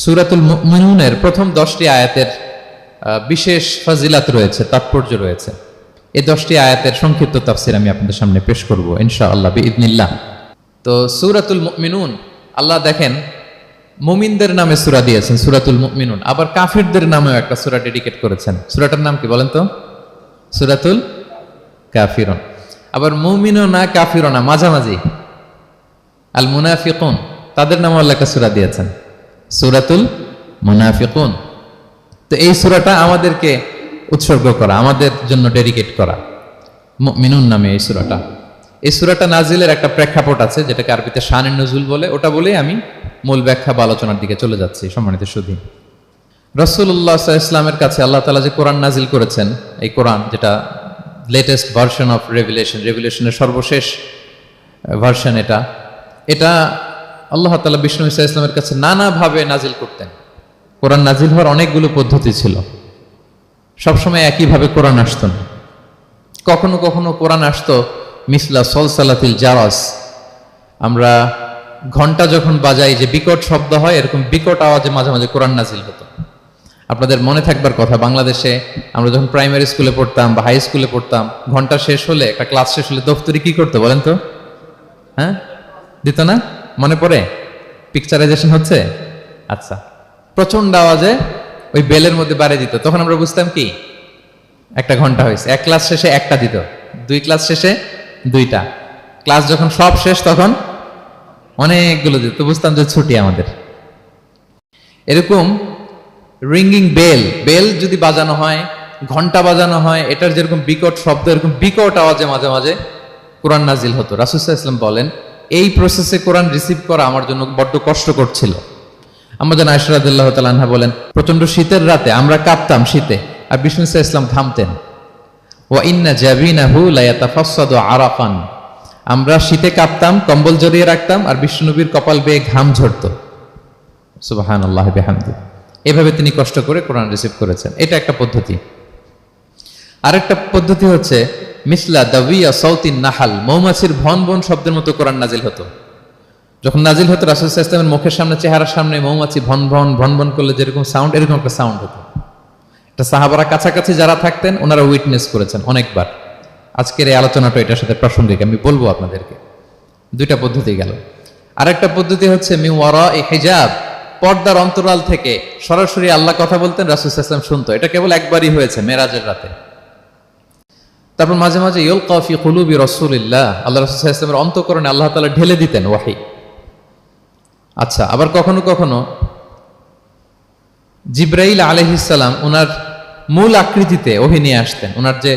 সূরাতুল মুমিনুনের প্রথম 10টি আয়াতের বিশেষ ফজিলাত রয়েছে, তাৎপর্য রয়েছে। এই 10টি আয়াতের সংক্ষিপ্ত তাফসীর আমি আপনাদের সামনে পেশ করব ইনশাআল্লাহ বিইذنিল্লাহ। তো সূরাতুল মুমিনুন, আল্লাহ দেখেন মুমিনদের নামে সূরা দিয়েছেন সূরাতুল মুমিনুন, আবার কাফিরদের নামেও একটা সূরা ডেডিকেট করেছেন। সূরাটার নাম কি বলেন তো? সূরাতুল কাফিরুন। আবার মুমিনুন না কাফিরুন না, মাঝামাঝি আল মুনাফিকুন, তাদের নামে আল্লাহ একটা সূরা দিয়েছেন সূরাতুল মুনাফিকুন। তো এই সূরাটা আমাদেরকে উৎসর্গ করা, আমাদের জন্য ডেডিকেট করা, মুমিনুন নামে এই সূরাটা। এই সূরাটা নাজিলের একটা প্রেক্ষাপট আছে, যেটাকে আরবিতে শানে নুজুল বলে। ওটা বলেই আমি মূল ব্যাখ্যা বা আলোচনার দিকে চলে যাচ্ছি। সম্মানিত সুধী, রাসূলুল্লাহ সাল্লাল্লাহু আলাইহি ওয়াসাল্লামের কাছে আল্লাহ তাআলা যে কোরআন নাজিল করেছেন, এই কোরআন যেটা লেটেস্ট ভার্সন অফ রেভিলেশনের সর্বশেষ ভার্সন, এটা আল্লাহ তাআলা বিষ্ণু ঈসা ইসলামের কাছে নানাভাবে নাজিল করতেন। কোরআন নাজিল হওয়ার অনেকগুলো পদ্ধতি ছিল, সবসময় একইভাবে কোরআন আসতো না। কখনো কখনো কোরআন আসতো মিসলা সলসালাতিল জারাস, আমরা ঘন্টা যখন বাজাই যে বিকট শব্দ হয়, এরকম বিকট আওয়াজে মাঝে মাঝে কোরআন নাজিল হতো। আপনাদের মনে থাকবার কথা, বাংলাদেশে আমরা যখন প্রাইমারি স্কুলে পড়তাম বা হাই স্কুলে পড়তাম, ঘন্টা শেষ হলে, একটা ক্লাস শেষ হলে দফতরি কি করতো বলেন তো? হ্যাঁ, দিত না? মনে পড়ে? পিকচারাইজেশন হচ্ছে? আচ্ছা, প্রচন্ড আওয়াজে ওই বেলের মধ্যে বাড়ি দিত। তখন আমরা বুঝতাম কি একটা ঘন্টা হয়েছে। এক ক্লাস শেষে একটা দিত, 2 ক্লাস শেষে 2টা, ক্লাস যখন সব শেষ তখন অনেকগুলো দিত, বুঝতাম যে ছুটি আমাদের। এরকম রিঙ্গিং বেল যদি বাজানো হয়, ঘন্টা বাজানো হয়, এটার যেরকম বিকট শব্দ, এরকম বিকট আওয়াজে মাঝে মাঝে কোরআন নাজিল হতো। রাসূল সাল্লাল্লাহু আলাইহি ওয়াসাল্লাম বলেন, এই প্রসেসে কোরআন রিসিভ করা আমার জন্য বড্ড কষ্টকর ছিল। আম্মা জান আয়েশা রাদিয়াল্লাহু তাআলা আনহা বলেন, প্রচন্ড শীতের রাতে আমরা কাঁপতাম শীতে, আর বিষ্ণু সাল্লাল্লাহু আলাইহি ওয়াসাল্লাম ঘামতেন। ওয়া ইন্না জাবিনাহু লা ইয়াতাফাসসাদু আরাফান, আমরা শীতে কাঁপতাম, কম্বল জড়িয়ে রাখতাম, আর বিষ্ণুনবীর কপাল বেয়ে ঘাম ঝরতো। সুবহানাল্লাহি বিহামদিহি। এভাবে তিনি কষ্ট করে কোরআন রিসিভ করেছেন। এটা একটা পদ্ধতি। আরেকটা পদ্ধতি হচ্ছে মিসলা দাবিয়া সাউতিন নাহাল, মৌমাছির ভন ভন শব্দের মতো কোরআন নাজিল হতো। যখন নাজিল হতো, রাসূল সাল্লাল্লাহু আলাইহি ওয়াসাল্লামের মুখের সামনে, চেহারার সামনে মৌমাছি ভন ভন করলে যেরকম সাউন্ড, এরকম একটা সাউন্ড হতো। এটা সাহাবারা কাছাকাছি যারা থাকতেন ওনারা উইটনেস করেছেন অনেকবার। আজকের এই আলোচনাটা এটার সাথে প্রাসঙ্গিক, আমি বলবো আপনাদেরকে। 2টা পদ্ধতি গেল। আরেকটা পদ্ধতি হচ্ছে মিন ওয়ারাই হিজাব, পর্দার অন্তরাল থেকে সরাসরি আল্লাহ কথা বলতেন, রাসূল সাল্লাল্লাহু আলাইহি ওয়াসাল্লাম শুনতো। এটা কেবল একবারই হয়েছে, মেরাজের রাতে। তারপর মাঝে মাঝে ইউলকা ফি কুলুবি রাসূলিল্লাহ, আল্লাহ রাসূল সাল্লাল্লাহু আলাইহি ওয়াসাল্লামের অন্তঃকরণে আল্লাহ তাআলা ঢেলে দিতেন ওয়াহী। আচ্ছা, আবার কখনো কখনো জিবরাইল আলাইহিস সালাম ওনার মূল আকৃতিতে ওহী নিয়ে আসতেন। ওনার যে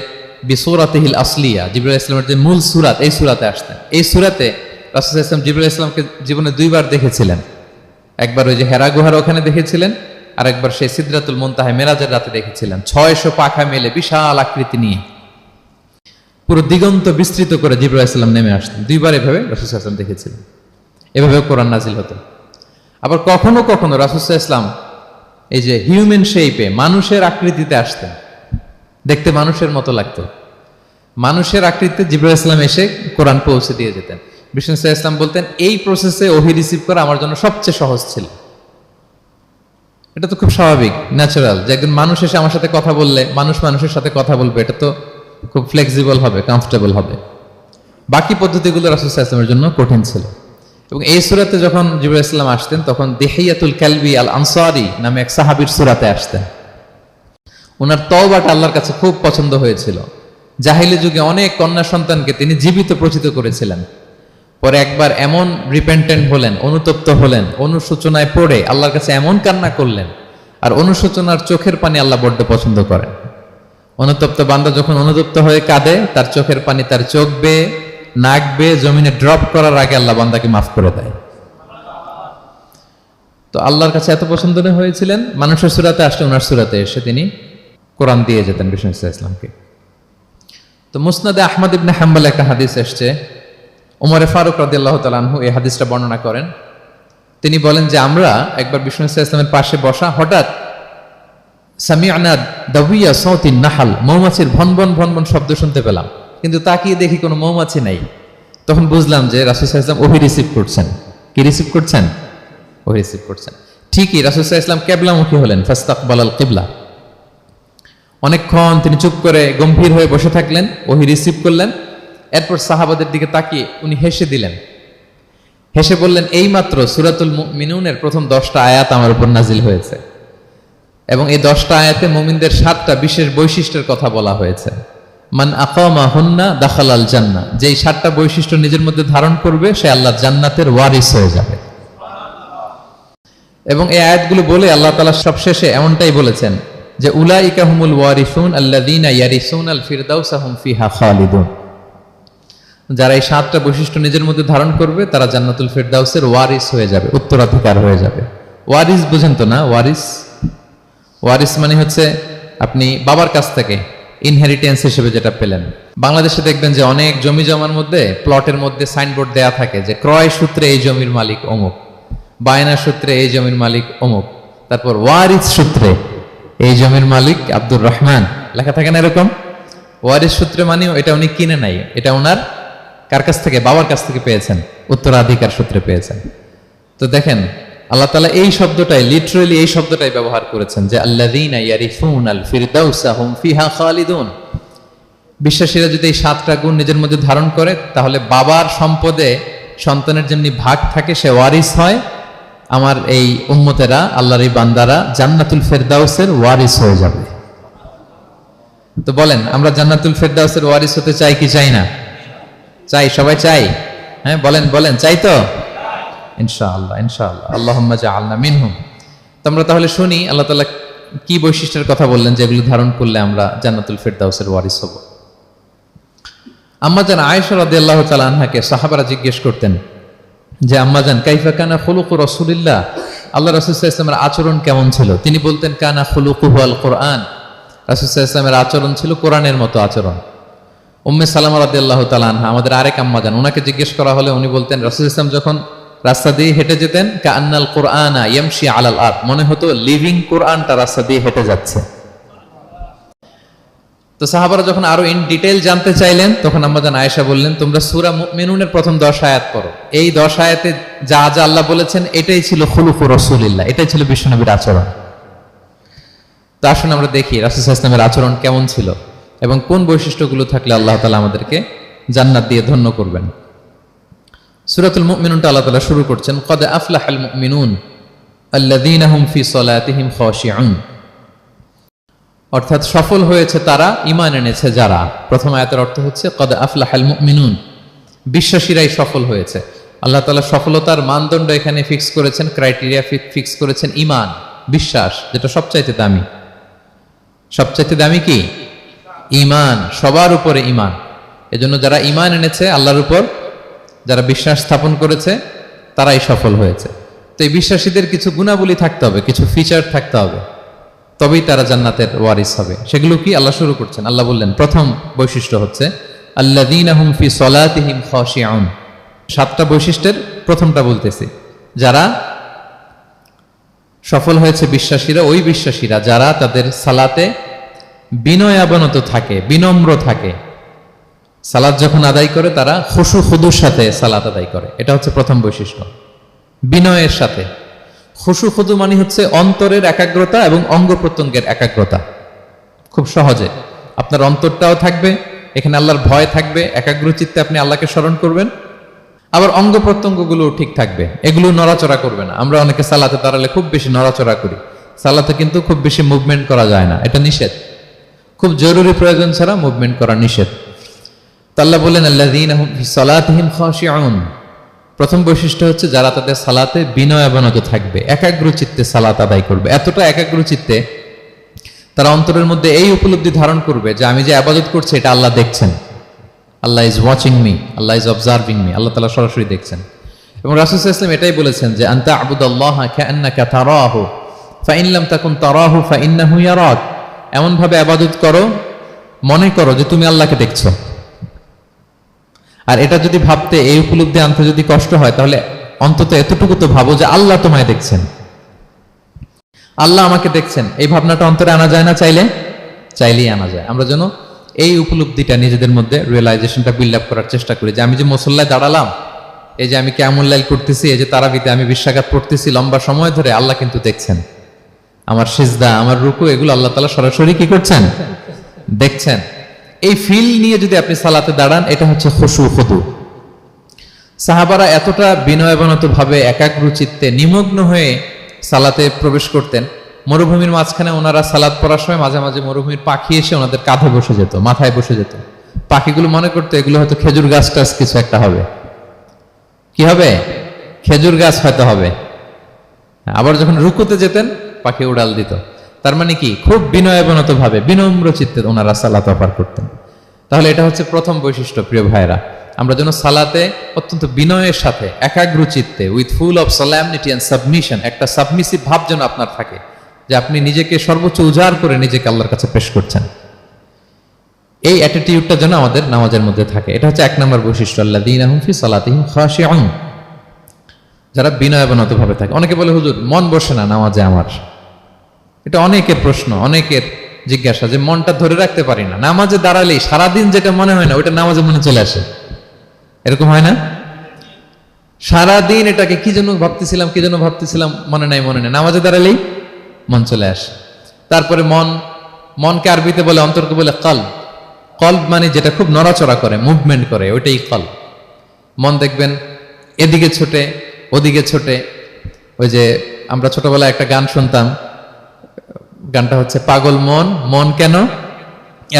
বিসূরাতিহিল আসলিয়া, জিবরাইল আলাইহিস সালামের যে মূল সূরাত, এই সূরাতে আসতেন। এই সূরাতে রাসূল সাল্লাল্লাহু আলাইহি ওয়াসাল্লাম জিবরাইল আলাইহিস সালামকে জীবনে 2বার দেখেছিলেন। একবার ওই যে হেরা গুহার ওখানে দেখেছিলেন, আর একবার সেই সিদরাতুল মুনতাহা মেরাজের রাতে দেখেছিলেন। 600 পাখা মেলে বিশাল আকৃতি নিয়ে পুরো দিগন্ত বিস্তৃত করে জিবরাইল আলাইহিস সালাম নেমে আসতেন। 2বার এভাবে রাসূল সাল্লাল্লাহু আলাইহি ওয়াসাল্লাম দেখেছিলেন। এভাবেও কোরআন নাজিল হতো। আবার কখনো কখনো রাসূল সাল্লাল্লাহু আলাইহি ওয়াসাল্লাম এই যে হিউম্যান শেপে, মানুষের আকৃতিতে আসতেন, দেখতে মানুষের মতো লাগতো। মানুষের আকৃতিতে জিবরাইল আলাইহিস সালাম এসে কোরআন পৌঁছে দিয়ে যেতেন। বিষ্ণু সাল্লাল্লাহু আলাইহি ওয়াসাল্লাম বলতেন, এই প্রসেসে ওহী রিসিভ করা আমার জন্য সবচেয়ে সহজ ছিল। এটা তো খুব স্বাভাবিক, ন্যাচারাল, যে একজন মানুষ এসে আমার সাথে কথা বললে, মানুষ মানুষের সাথে কথা বলবে, এটা তো খুব ফ্লেক্সিবল হবে, কমফোর্টেবল হবে। বাকি পদ্ধতিগুলো রাসূল সাল্লাল্লাহু আলাইহি ওয়াসাল্লামের জন্য কঠিন ছিল। এবং এই সূরাতে যখন জিবরাইল আলাইহিস সালাম আসতেন, তখন দিহিয়াতুল কালবি আল আনসারী নামে এক সাহাবীর সূরাতে আসতেন। ওনার তওবাটা আল্লাহর কাছে খুব পছন্দ হয়েছিল। জাহিলি যুগে অনেক কন্যা সন্তানকে তিনি জীবিত প্রচিত করেছিলেন। পরে একবার এমন রিপেন্টেন্ট হলেন, অনুতপ্ত হলেন, অনুশোচনায় পড়ে আল্লাহর কাছে এমন কান্না করলেন। আর অনুশোচনার চোখের পানি আল্লাহ বড্ড পছন্দ করেন। অনুতপ্ত বান্দা যখন অনুতপ্ত হয়ে কাঁদে, তার চোখের পানি তার চোখ বেয়ে, নাক বেয়ে জমিনে ড্রপ করার আগে আল্লাহ বান্দাকে মাফ করে দেয়। তো আল্লাহর কাছে এত পছন্দ হয়েছিলেন, মানুষের সূরাতে আসলে ওনার সূরাতে এসে তিনি কোরআন দিয়ে যেতেন বিষ্ণু সাল্লাল্লাহু আলাইহি ওয়াসাল্লামকে। তো মুসনাদে আহমদ ইবনে হাম্বল একটা হাদিস এসছে, ওমর ফারুক রাদিয়াল্লাহু তাআলা আনহু এই হাদিসটা বর্ণনা করেন। তিনি বলেন যে আমরা একবার বিষ্ণু সাল্লাল্লাহু আলাইহি ওয়াসাল্লামের পাশে বসা, হঠাৎ সামি'না দাবিয়া সাউতিন নাহাল, মৌমাছির ভন ভন শব্দ শুনতে পেলাম, কিন্তু তাকিয়ে দেখি কোনো মৌমাছি নাই। তখন বুঝলাম যে রাসূল সাল্লাল্লাহু আলাইহি ওয়াসাল্লাম ওহী রিসিভ করছেন। কি রিসিভ করছেন? ওহী রিসিভ করছেন। ঠিকই রাসূল সাল্লাল্লাহু আলাইহি ওয়াসাল্লাম কিবলামুখী হলেন, ফাস্তাকবালাল কিবলা। অনেকক্ষণ তিনি চুপ করে গম্ভীর হয়ে বসে থাকলেন, ওহী রিসিভ করলেন। এরপর সাহাবাদের দিকে তাকিয়ে উনি হেসে দিলেন, হেসে বললেন, এইমাত্র সূরাতুল মুমিনুনের প্রথম 10টা আয়াত আমার উপর নাজিল হয়েছে এবং এই 10টা আয়াতে মুমিনদের 7টা বিশেষ বৈশিষ্ট্যের কথা বলা হয়েছে। মান আকামা হুন্না দাখালাল জান্নাহ, যেই 7টা বৈশিষ্ট্য নিজের মধ্যে ধারণ করবে সে আল্লাহর জান্নাতের ওয়ারিস হয়ে যাবে। এবং এই আয়াতগুলো বলে আল্লাহ তাআলা সবশেষে এমনটাই বলেছেন যে উলাইকা হুমুল ওয়ারিসুন আল্লাযীনা ইয়ারিসুনাল ফিরদাউসা হুম ফিহা খালিদুন, যারা এই 7টা বৈশিষ্ট্য নিজের মধ্যে ধারণ করবে তারা জান্নাতুল ফিরদাউসের ওয়ারিস হয়ে যাবে, উত্তরাধিকার হয়ে যাবে। ওয়ারিস বুঝেন তো না? ওয়ারিস, ওয়ারিস মানে হচ্ছে আপনি বাবার কাছ থেকে ইনহেরিটেন্স হিসেবে যেটা পেলেন। বাংলাদেশে দেখবেন যে অনেক জমি জমার মধ্যে প্লটের মধ্যে সাইনবোর্ড দেয়া থাকে যে ক্রয় সূত্রে এই জমির মালিক অমুক, বায়না সূত্রে এই জমির মালিক অমুক, তারপর ওয়ারিস সূত্রে এই জমির মালিক আব্দুর রহমান লেখা থাকে না এরকম। ওয়ারিস সূত্রে মানে এটা উনি কিনে নাই, এটা ওনার কার কাছ থেকে? বাবার কাছ থেকে পেয়েছেন, উত্তরাধিকার সূত্রে পেয়েছেন। তো দেখেন আল্লাহ তাআলা এই শব্দটাই, লিটারালি এই শব্দটাই ব্যবহার করেছেন যে আল্লাযীনা ইয়ারিসুনাল ফিরদাউসা হুম ফিহা খালিদুন। বিশ্বাসীরা যদি এই 7টা গুণ নিজের মধ্যে ধারণ করে তাহলে বাবার সম্পদে সন্তানের যেমনি ভাগ থাকে সে ওয়ারিস হয়, আমার এই উম্মতেরা, আল্লাহর এই বান্দারা জান্নাতুল ফিরদাউসের ওয়ারিস হয়ে যাবে। তো বলেন আমরা জান্নাতুল ফিরদাউসের ওয়ারিস হতে চাই কি চাই না? চাই, সবাই চাই। হ্যাঁ বলেন বলেন, চাই তো? ইনশাআল্লাহ ইনশাআল্লাহ, আল্লাহুম্মা জাআলনা মিনহুম। তোমরা তাহলে শুনি আল্লাহ তাআলা কি বৈশিষ্ট্যের কথা বললেন যেগুলো ধারণ করলে আমরা জান্নাতুল ফিরদাউসের ওয়ারিস হব। আম্মাজান আয়েশা রাদিয়াল্লাহু তাআলা আনহাকে সাহাবারা জিজ্ঞেস করতেন যে আম্মাজান কাইফা কানা খুলুকু রাসূলিল্লাহ, আল্লাহ রাসূল সাল্লাল্লাহু আলাইহি ওয়াসাল্লামের আচরণ কেমন ছিল? তিনি বলতেন কানা খুলুকুহু আল কুরআন, রাসূল সাল্লাল্লাহু আলাইহি ওয়াসাল্লামের আচরণ ছিল কোরআনের মতো আচরণ। উম্মে সালামা রাদিয়াল্লাহু তাআলা আনহা আমাদের আরেক আম্মাজান, ওনাকে জিজ্ঞেস করা হলে উনি বলতেন রাসূল সাল্লাল্লাহু আলাইহি ওয়াসাল্লাম যখন রাস্তা দিয়ে হেঁটে যেতেন কাআন্নাল কুরআনা ইয়ামশি আলাল আরদ, মনে হতো লিভিং কোরআনটা রাস্তা দিয়ে হেঁটে যাচ্ছে। তো সাহাবারা যখন আরো ইন ডিটেইল জানতে চাইলেন তখন আম্মাজান আয়েশা বললেন তোমরা সূরা মুমিনুনের প্রথম 10 আয়াত পড়ো, এই 10 আয়াতে যা যা আল্লাহ বলেছেন এটাই ছিল খুলুকু রাসূলিল্লাহ, এটাই ছিল বিশ্বনবীর আচরণ। তো আসুন আমরা দেখি রাসূল সাল্লাল্লাহু আলাইহি ওয়াসাল্লামের আচরণ কেমন ছিল এবং কোন বৈশিষ্ট্যগুলো থাকলে আল্লাহ তাআলা আমাদেরকে জান্নাত দিয়ে ধন্য করবেন। সূরাতুল মুমিনুনটা আল্লাহ তাআলা শুরু করছেন ক্বাদ আফলাহাল মুমিনুন আল্লাযীনা হুম ফি সালাতিহিম খাশিউন, অর্থাৎ সফল হয়েছে তারা, ঈমান এনেছে যারা। প্রথম আয়াতের অর্থ হচ্ছে ক্বাদ আফলাহাল মুমিনুন, বিশ্বাসীরাই সফল হয়েছে। আল্লাহ তাআলা সফলতার মানদণ্ড এখানে ফিক্স করেছেন, ক্রাইটেরিয়া ফিক্স করেছেন ঈমান, বিশ্বাস, যেটা সবচাইতে দামি। সবচাইতে দামি কি? ঈমান, সবার উপরে ঈমান। এজন্য যারা ঈমান এনেছে আল্লাহর উপর, যারা বিশ্বাস স্থাপন করেছে তারাই সফল হয়েছে। তো এই বিশ্বাসীদের কিছু গুণাবলী থাকতে হবে, কিছু ফিচার থাকতে হবে, তবেই তারা জান্নাতের ওয়ারিস হবে। সেগুলো কি আল্লাহ শুরু করছেন। আল্লাহ বললেন প্রথম বৈশিষ্ট্য হচ্ছে আল্লাযীনা হুম ফি সালাতিহিম খাশিউন। 7টা বৈশিষ্ট্যের প্রথমটা বলতেছি, যারা সফল হয়েছে বিশ্বাসীরা, ওই বিশ্বাসীরা যারা তাদের সালাতে বিনয়াবনত থাকে, বিনম্র থাকে। সালাত যখন আদায় করে তারা খুশু খুদুর সাথে সালাত আদায় করে, এটা হচ্ছে প্রথম বৈশিষ্ট্য। বিনয়ের সাথে। খুশু খুদু মানে হচ্ছে অন্তরের একাগ্রতা এবং অঙ্গ প্রত্যঙ্গের একাগ্রতা। খুব সহজে আপনার অন্তরটাও থাকবে, এখানে আল্লাহর ভয় থাকবে, একাগ্র চিত্তে আপনি আল্লাহকে স্মরণ করবেন, আবার অঙ্গ প্রত্যঙ্গগুলো ঠিক থাকবে, এগুলো নড়াচড়া করবে না। আমরা অনেকে সালাতে দাঁড়ালে খুব বেশি নড়াচড়া করি, সালাতে কিন্তু খুব বেশি মুভমেন্ট করা যায় না, এটা নিষেধ। খুব জরুরি প্রয়োজন ছাড়া মুভমেন্ট করা নিষেধ। আল্লাহ বলেন আল্লাযীনা হুম ফি সালাতিহিম খাশিউন, প্রথম বৈশিষ্ট্য হচ্ছে যারা তাদের সালাতে বিনয়াবনত থাকবে, একাগ্র চিত্তে সালাত আদায় করবে। এতটা একাগ্র চিত্তে তারা অন্তরের মধ্যে এই উপলব্ধি ধারণ করবে যে আমি যে ইবাদত করছি এটা আল্লাহ দেখছেন, Allah is watching me, Allah is observing me, আল্লাহ তাআলা সরাসরি দেখছেন। এবং রাসূল সাল্লাল্লাহু আলাইহি ওয়াসাল্লাম এটাই বলেছেন যে আনতা আবুদাল্লাহা কাআন্নাকা তারাহু ফাইন লাম তাকুন তারাহু ফাইন্নাহু ইয়ারাক, এমন ভাবে ইবাদত করো মনে করো যে তুমি আল্লাহকে দেখছো। আর এটা যদি ভাবতে, এই উপলব্ধি আনতে যদি কষ্ট হয় তাহলে অন্তত এতটুকু তো ভাবো যে আল্লাহ তোমায় দেখছেন, আল্লাহ আমাকে দেখছেন। এই ভাবনাটা অন্তরে আনা যায় না? চাইলেই আনা যায়। আমরা যেন এই উপলব্ধিটা নিজেদের মধ্যে রিয়েলাইজেশনটা বিল্ড আপ করার চেষ্টা করি যে আমি যে মুসল্লায় দাঁড়ালাম এই যে আমি কিয়ামুল লাইল করতেছি, এই যে তারাবিতে আমি 20 রাকাত পড়তেছি লম্বা সময় ধরে, আল্লাহ কিন্তু দেখছেন। আমার সিজদা, আমার রুকু, এগুলো আল্লাহ তাআলা সরাসরি কি করছেন? দেখছেন। এই ফিল নিয়ে যদি আপনি সালাতে দাঁড়ান, এটা হচ্ছে খুশু খুদু। সাহাবারা এতটা বিনয়বনত ভাবে একাগ্র চিত্তে নিমগ্ন হয়ে সালাতে প্রবেশ করতেন, মরুভূমির মাঝখানে ওনারা সালাত পড়ার সময় মাঝে মাঝে মরুভূমির পাখি এসে ওনাদের কাঁধে বসে যেত, মাথায় বসে যেত। পাখিগুলো মনে করতো এগুলো হয়তো খেজুর গাছ টাছ কিছু একটা হবে। কি হবে? খেজুর গাছ হয়তো হবে। আবার যখন রুকুতে যেতেন, পাখি উড়াল দিত। তার মানে কি, খুব বিনয়বনত ভাবে বিনম্র চিত্তে ওনারা সালাত পার করতেন। তাহলে এটা হচ্ছে প্রথম বৈশিষ্ট্য। প্রিয় ভাইরা, আমরা যেন সালাতে অত্যন্ত বিনয়ের সাথে একাগ্র চিত্তে, with full of solemnity and submission, একটা সাবমিসিভ ভাব যেন আপনার থাকে, যে আপনি নিজেকে সর্বোচ্চ উজাড় করে নিজেকে আল্লাহর কাছে পেশ করছেন। এই অ্যাটিটিউডটা যেন আমাদের নামাজের মধ্যে থাকে। এটা হচ্ছে 1 নম্বর বৈশিষ্ট্য, আল্লাযীনা হুম ফি সালাতিহিম খাশিউন, যারা বিনয়বনত ভাবে থাকে। অনেকে বলে, হুজুর মন বসে না নামাজে আমার। এটা অনেকের প্রশ্ন, অনেকের জিজ্ঞাসা, যে মনটা ধরে রাখতে পারি না, নামাজে দাঁড়ালেই সারাদিন যেটা মনে হয় না ওইটা নামাজে মনে চলে আসে। এরকম হয় না? সারাদিন এটাকে কি যেন ভাবতেছিলাম মনে নাই, নামাজে দাঁড়ালেই মন চলে আসে। তারপরে মনকে আরবিতে বলে, অন্তরকে বলে কলব। কলব মানে যেটা খুব নড়াচড়া করে, মুভমেন্ট করে, ওইটাই কলব। মন দেখবেন এদিকে ছোটে, ওদিকে ছোটে। ওই যে আমরা ছোটবেলায় একটা গান শুনতাম, গানটা হচ্ছে পাগল মন, মন কেন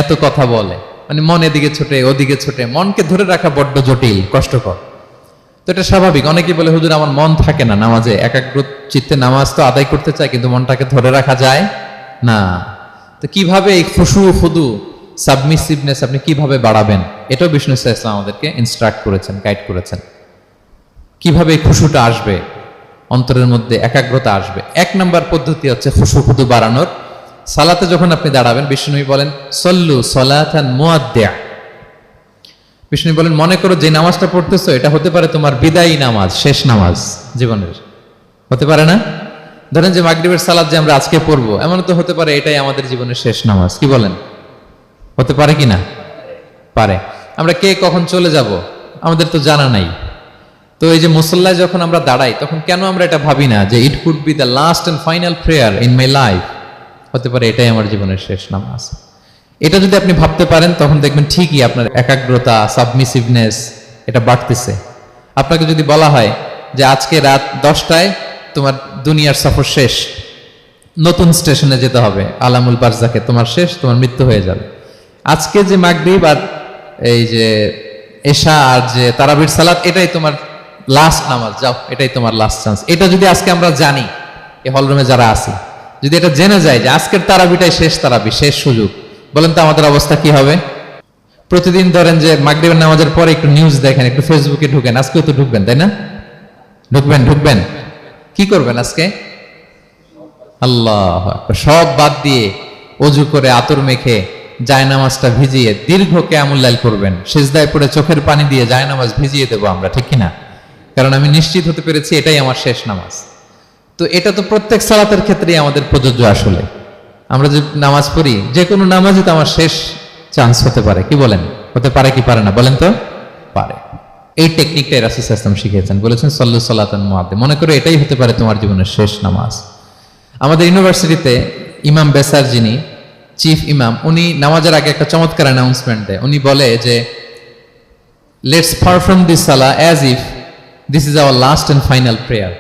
এত কথা বলে। মানে মন এদিকে ছোটে, ওদিকে ছোটে, মনকে ধরে রাখা বড্ড জটিল, কষ্টকর। তো এটা স্বাভাবিক। অনেকেই বলে, হুজুর আমার মন থাকে না নামাজে, একাগ্র চিত্তে নামাজ তো আদায় করতে চাই, কিন্তু মনটাকে ধরে রাখা যায় না। তো কিভাবে এই খুশু খুদু সাবমিসিভনেস আপনি কিভাবে বাড়াবেন, এটাও বিষ্ণু ইসলাম আমাদেরকে ইনস্ট্রাক্ট করেছেন, গাইড করেছেন। কিভাবে এই খুশুটা আসবে, অন্তরের মধ্যে একাগ্রতা আসবে। 1 নম্বর পদ্ধতি হচ্ছে খুশু খুদু বাড়ানোর। সালাতে যখন আপনি দাঁড়াবেন, বিষ্ণু বলেন সল্লু সলাতান মুআদ্দিয়া। বিষ্ণু বলেন, মনে করো যে নামাজটা পড়তেছো এটা হতে পারে তোমার বিদায়ী নামাজ, শেষ নামাজ জীবনের। হতে পারে না? ধরেন যে মাগরিবের সালাত যে আমরা আজকে পড়বো, এমন তো হতে পারে এটাই আমাদের জীবনের শেষ নামাজ। কি বলেন? হতে পারে কি না? পারে। আমরা কে কখন চলে যাব আমাদের তো জানা নাই। তো এই যে মুসল্লায় যখন আমরা দাঁড়াই, তখন কেন আমরা এটা ভাবি না যে it could be the last and final prayer in my life? হতে পারে এটাই আমার জীবনের শেষ নামাজ। এটা যদি আপনি ভাবতে পারেন, তখন দেখবেন ঠিকই আপনার একাগ্রতা, সাবমিসিভনেস এটা বাড়তেছে। আপনাকে যদি বলা হয় যে আজকে রাত 10টায় তোমার দুনিয়ার সফর শেষ, নতুন স্টেশনে যেতে হবে, আলামুল বারজাকে, তোমার শেষ, তোমার মৃত্যু হয়ে যাবে। আজকে যে মাগরিব আর এই যে এশা আর যে তারাবির সালাত, এটাই তোমার লাস্ট নামাজ, যাও এটাই তোমার লাস্ট চান্স। এটা যদি আজকে আমরা জানি, এই হলরুমে যারা আছি, যদি এটা জেনে যায় যে আজকের তারাবিটাই শেষ তারাবি, শেষ সুযোগ, বলেন তো আমাদের অবস্থা কি হবে? প্রতিদিন ধরেন যে মাগরিবের নামাজের পরে একটু নিউজ দেখেন, একটু ফেসবুকে ঢুকেন, আজকেও তো ঢুকবেন, তাই না? ঢুকবেন। কি করবেন আজকে? আল্লাহ সব বাদ দিয়ে অজু করে আতর মেখে জায়নামাজটা ভিজিয়ে দীর্ঘ কিয়ামুল লাইল করবেন। সিজদায় পড়ে চোখের পানি দিয়ে জায়নামাজ ভিজিয়ে দেবো আমরা, ঠিক কিনা? কারণ আমি নিশ্চিত হতে পেরেছি এটাই আমার শেষ নামাজ। তো এটা তো প্রত্যেক সালাতের ক্ষেত্রেই আমাদের প্রযোজ্য। আসলে আমরা যে নামাজ পড়ি, যে কোনো নামাজই তো আমার শেষ চান্স হতে পারে। কি বলেন? হতে পারে কি পারে না? বলেন তো। পারে। এই টেকনিকটাই রাসূল সাল্লাল্লাহু আলাইহি ওয়াসাল্লাম শিখিয়েছেন, বলেছেন সল্লু সালাতান মুআদ্দিয়া। মনে করো এটাই হতে পারে তোমার জীবনের শেষ নামাজ। আমাদের ইউনিভার্সিটিতে ইমাম বেসার, যিনি চিফ ইমাম, উনি নামাজের আগে একটা চমৎকার অ্যানাউন্সমেন্ট দেয়। উনি বলে যে লেটস পারফর্ম দিস সালাহ as if this is our last and final prayer.